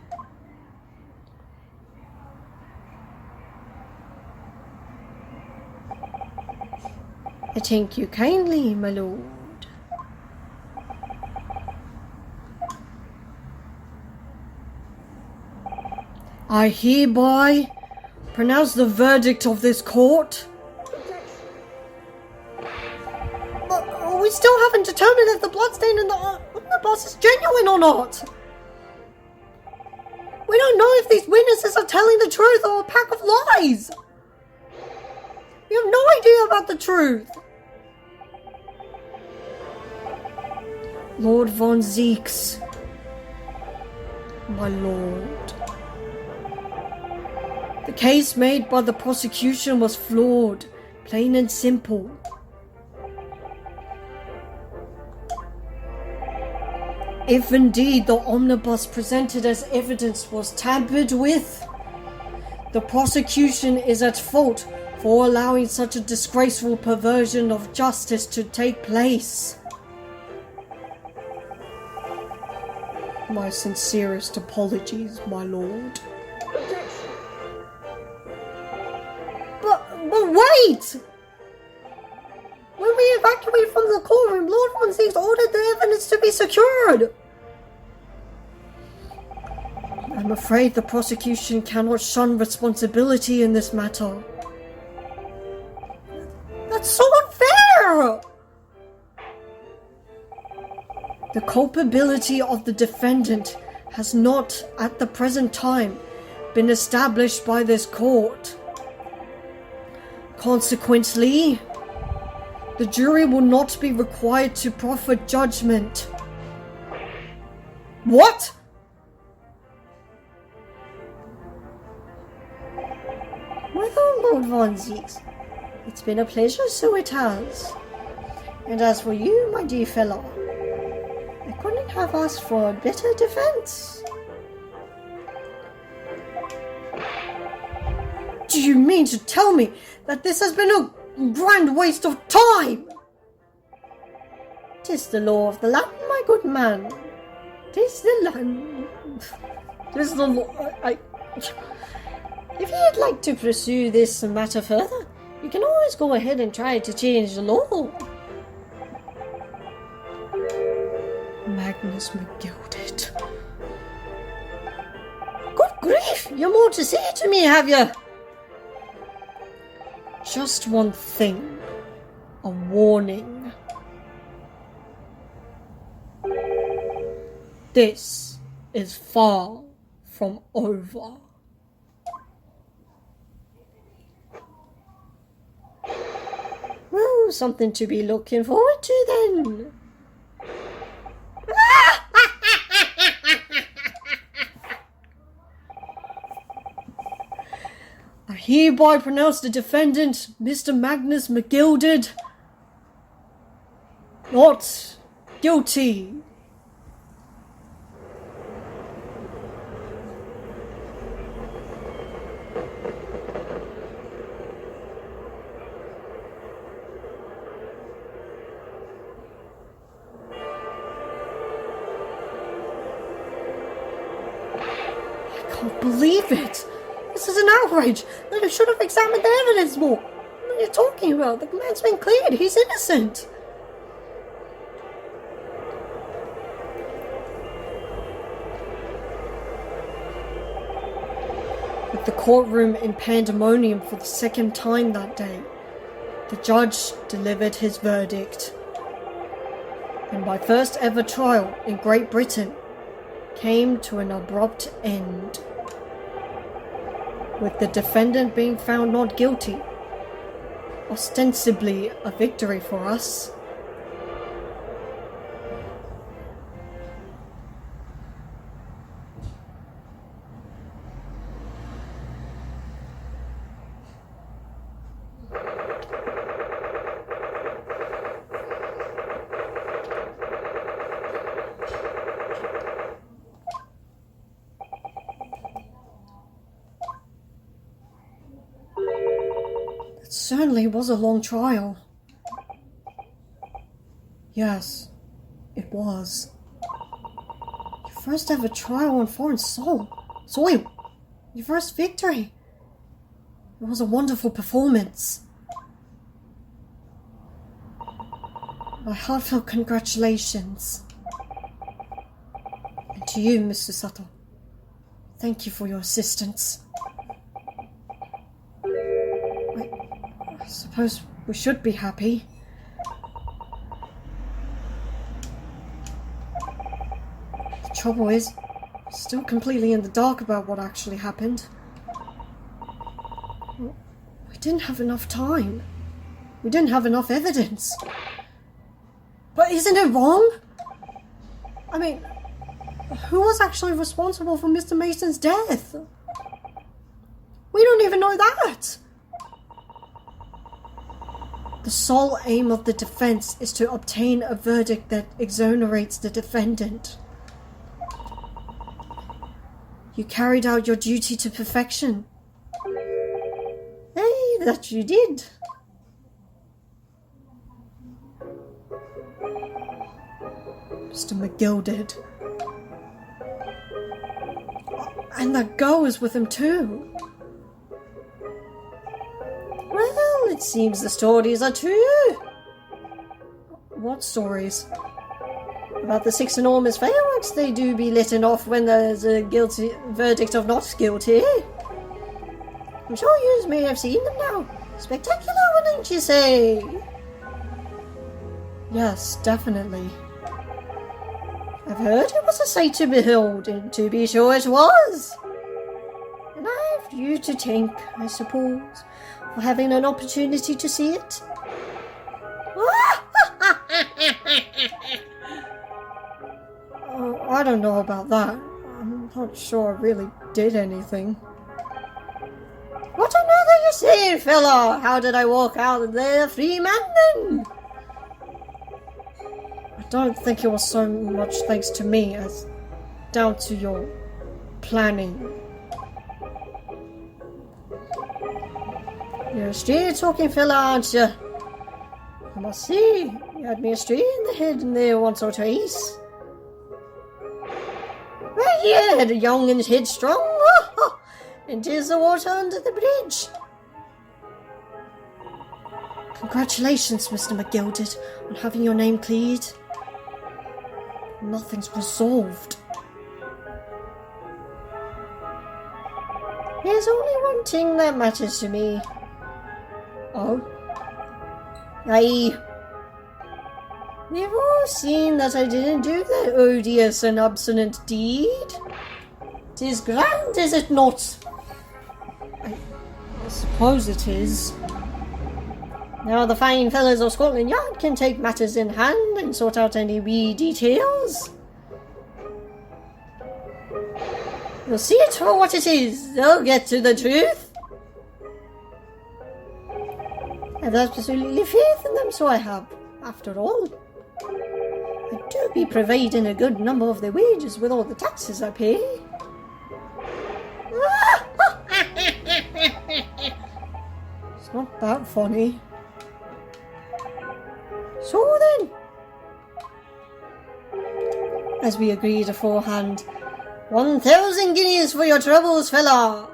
I thank you kindly, my lord. I hereby pronounce the verdict of this court. But we still haven't determined if the bloodstain in the omnibus is genuine or not. We don't know if these witnesses are telling the truth or a pack of lies. We have no idea about the truth. Lord von Zeeks, my lord. The case made by the prosecution was flawed, plain and simple. If indeed the omnibus presented as evidence was tampered with, the prosecution is at fault for allowing such a disgraceful perversion of justice to take place. My sincerest apologies, my lord. But wait! When we evacuated from the courtroom, Lord von Zeeks ordered the evidence to be secured. I'm afraid the prosecution cannot shun responsibility in this matter. That's so unfair! The culpability of the defendant has not, at the present time, been established by this court. Consequently, the jury will not be required to proffer judgment. What? Well, Lord von Zeeks, it's been a pleasure, so it has. And as for you, my dear fellow, I couldn't have asked for a better defense. Do you mean to tell me that this has been a grand waste of time? 'Tis the law of the land, my good man. 'Tis the land. 'Tis the law. If you'd like to pursue this matter further, you can always go ahead and try to change the law. Magnus McGilded. Good grief! You're more to say to me, have you? Just one thing. A warning. This is far from over. Well, something to be looking forward to then. I hereby pronounce the defendant, Mr. Magnus McGilded, not guilty. I can't believe it. This is an outrage. I should have examined the evidence more. What are you talking about? The man's been cleared. He's innocent. With the courtroom in pandemonium for the second time that day, the judge delivered his verdict. And my first ever trial in Great Britain came to an abrupt end, with the defendant being found not guilty, ostensibly a victory for us. It certainly was a long trial. Yes, it was. first ever trial on foreign soil. Your first victory. It was a wonderful performance. My heartfelt congratulations. And to you, Mr. Sato. Thank you for your assistance. I suppose we should be happy. The trouble is, I'm still completely in the dark about what actually happened. We didn't have enough time. We didn't have enough evidence. But isn't it wrong? I mean, who was actually responsible for Mr. Mason's death? We don't even know that. The sole aim of the defense is to obtain a verdict that exonerates the defendant. You carried out your duty to perfection. Hey, that you did. Mr. McGill did. And that girl is with him too. Well, it seems the stories are true. What stories? About the 6 enormous fireworks they do be letting off when there's a guilty verdict of not guilty. I'm sure you may have seen them now. Spectacular, wouldn't you say? Yes, definitely. I've heard it was a sight to behold, and to be sure it was. And I've you to thank, I suppose, for having an opportunity to see it. I don't know about that. I'm not sure I really did anything. What another you say, fella? How did I walk out of there free man then? I don't think it was so much thanks to me as down to your planning. You're a straight talking fella, aren't you? I must say, you had me straight in the head in there once or twice. Well, yeah, the young and headstrong, and 'tis the water under the bridge. Congratulations, Mr. McGilded, on having your name cleared. Nothing's resolved. There's only one thing that matters to me. Oh? Aye. You've all seen that I didn't do that odious and obstinate deed. 'Tis grand, is it not? I suppose it is. Now the fine fellows of Scotland Yard can take matters in hand and sort out any wee details. You'll see it for what it is. They'll get to the truth. I've absolutely faith in them, so I have. After all, I do be providing a good number of their wages with all the taxes I pay. It's not that funny. So then, as we agreed aforehand, 1,000 guineas for your troubles, fella.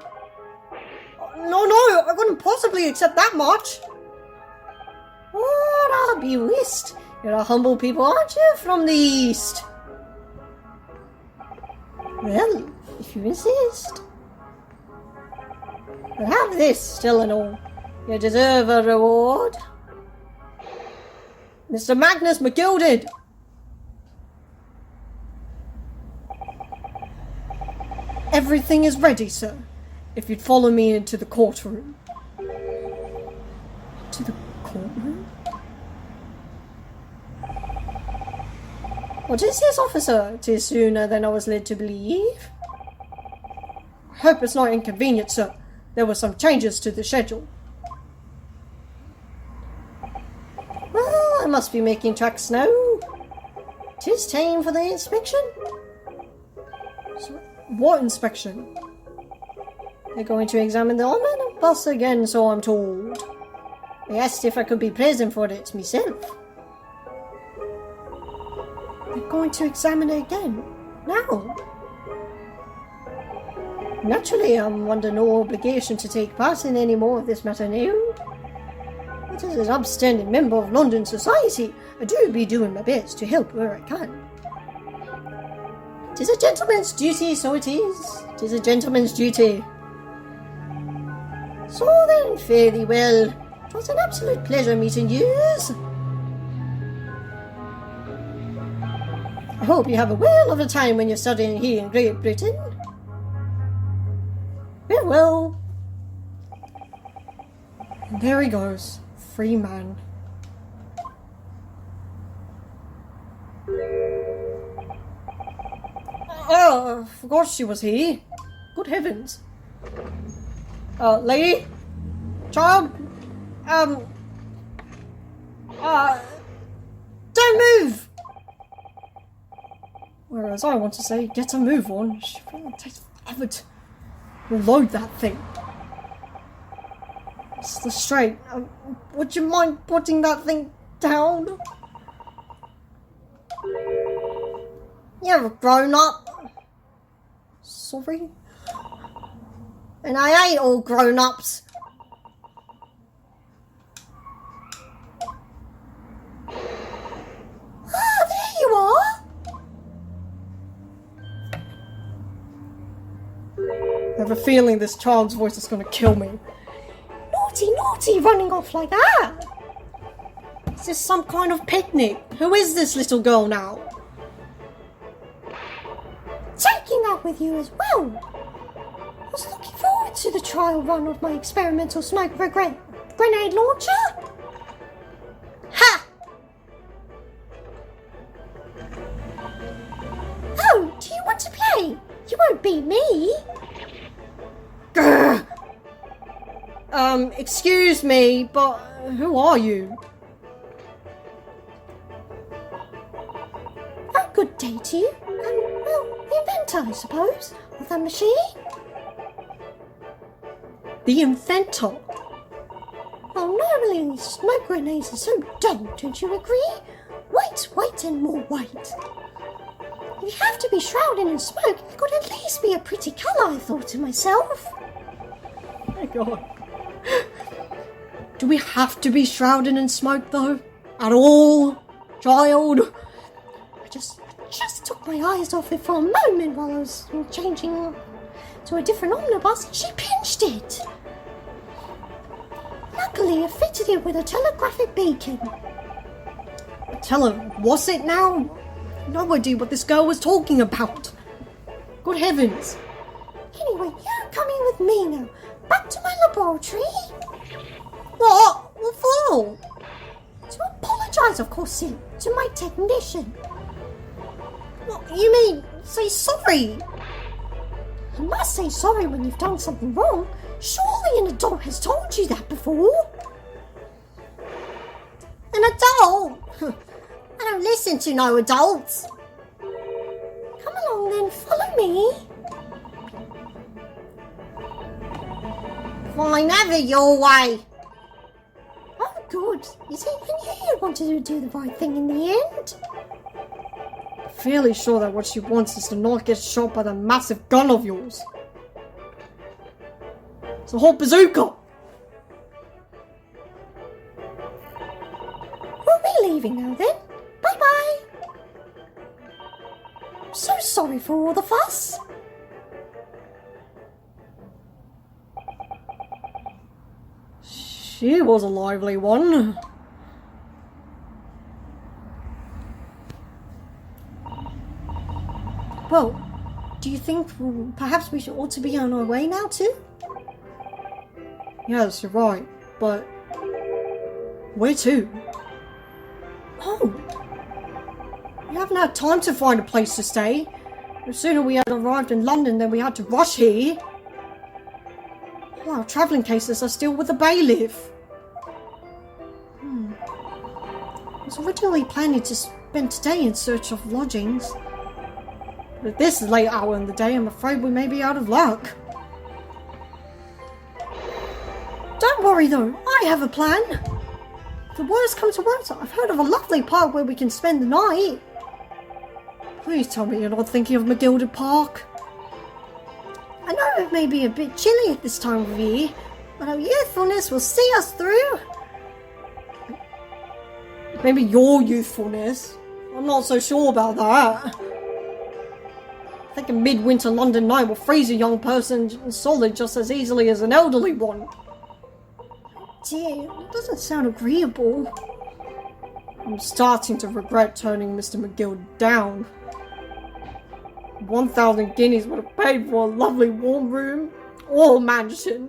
No, I couldn't possibly accept that much. What, I'll be whist. You're a humble people, aren't you, from the east? Well, if you insist. But have this, still and all. You deserve a reward. Mr. Magnus McGilded! Everything is ready, sir. If you'd follow me into the courtroom. To the courtroom? What is this, officer? 'Tis sooner than I was led to believe. I hope it's not inconvenient, sir. There were some changes to the schedule. Well, I must be making tracks now. 'Tis time for the inspection. So, what inspection? They're going to examine the omnibus again, so I'm told. They asked if I could be present for it myself. They're going to examine it again? Now? Naturally, I'm under no obligation to take part in any more of this matter now. But as an upstanding member of London society, I do be doing my best to help where I can. 'Tis a gentleman's duty, so it is. 'Tis a gentleman's duty. So then, fare thee well. 'Twas an absolute pleasure meeting yous. I hope you have a whale of a time when you're studying here in Great Britain. Farewell. And there he goes. Free man. Oh, I forgot she was here. Good heavens. Lady? Child? Don't move! Whereas I want to say, get a move on. It takes forever to reload that thing. It's the straight. Would you mind putting that thing down? You're a grown-up. Sorry? And I ain't all grown-ups. Ah, there you are. I have a feeling this child's voice is going to kill me. Naughty, naughty, running off like that. Is this some kind of picnic? Who is this little girl now? Taking that with you as well. I was looking forward to the trial run of my experimental smoke grenade launcher. Ha! Oh, do you want to play? You won't beat me. Grr. Excuse me, but who are you? Oh, good day to you. Well, the inventor, I suppose, of the machine. The inventor? Well, normally smoke grenades are so dull, don't you agree? Wait, and more wait. If you have to be shrouded in smoke, it could at least be a pretty colour, I thought to myself. Oh my god. Do we have to be shrouded in smoke, though? At all? Child? I just took my eyes off it for a moment while I was changing to a different omnibus and she pinched it. Luckily, I fitted it with a telegraphic beacon. Tell her, was it now? No idea what this girl was talking about. Good heavens. Anyway, you're coming with me now. Back to my laboratory. What? What for? To apologise, of course, to my technician. What, you mean, say sorry? You must say sorry when you've done something wrong. Surely an adult has told you that before. An adult? I don't listen to no adults. Come along then, follow me. Fine, have it your way. Oh, good. You see, I knew you wanted to do the right thing in the end. Fairly sure that what she wants is to not get shot by the massive gun of yours. It's a whole bazooka. We'll be leaving now then. Bye-bye. I'm so sorry for all the fuss. She was a lively one. Well, do you think perhaps we ought to be on our way now too? Yes, you're right, but where to? Oh, We haven't had time to find a place to stay. The sooner we had arrived in London than we had to rush here. All our travelling cases are still with the bailiff. I was originally planning to spend today in search of lodgings. But at this late hour in the day, I'm afraid we may be out of luck. Don't worry though, I have a plan. If the worst comes to worst, I've heard of a lovely park where we can spend the night. Please tell me you're not thinking of McGilded Park. I know it may be a bit chilly at this time of year, but our youthfulness will see us through. Maybe your youthfulness. I'm not so sure about that. I think a midwinter London night will freeze a young person solid just as easily as an elderly one. Dear, it doesn't sound agreeable. I'm starting to regret turning Mr. McGill down. 1,000 guineas would have paid for a lovely warm room or mansion.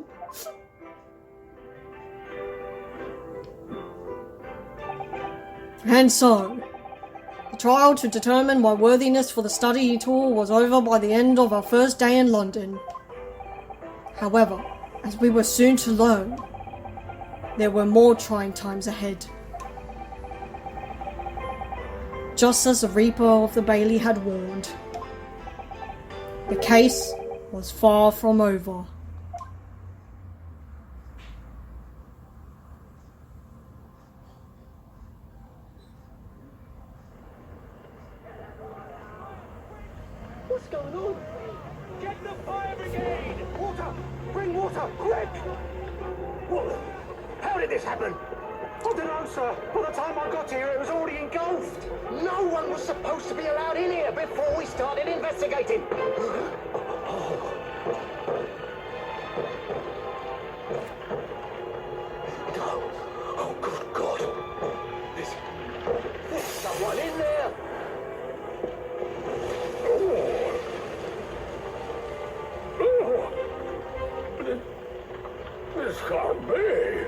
And so, the trial to determine my worthiness for the study tour was over by the end of our first day in London. However, as we were soon to learn, there were more trying times ahead. Just as the Reaper of the Bailey had warned, the case was far from over. What's going on? Get the fire brigade! Water! Bring water, quick! What? How did this happen? I don't know, sir. By the time I got here, it was already engulfed. No one was supposed to be allowed in here before we started investigating. Oh, good God. There's someone in there. This can't be.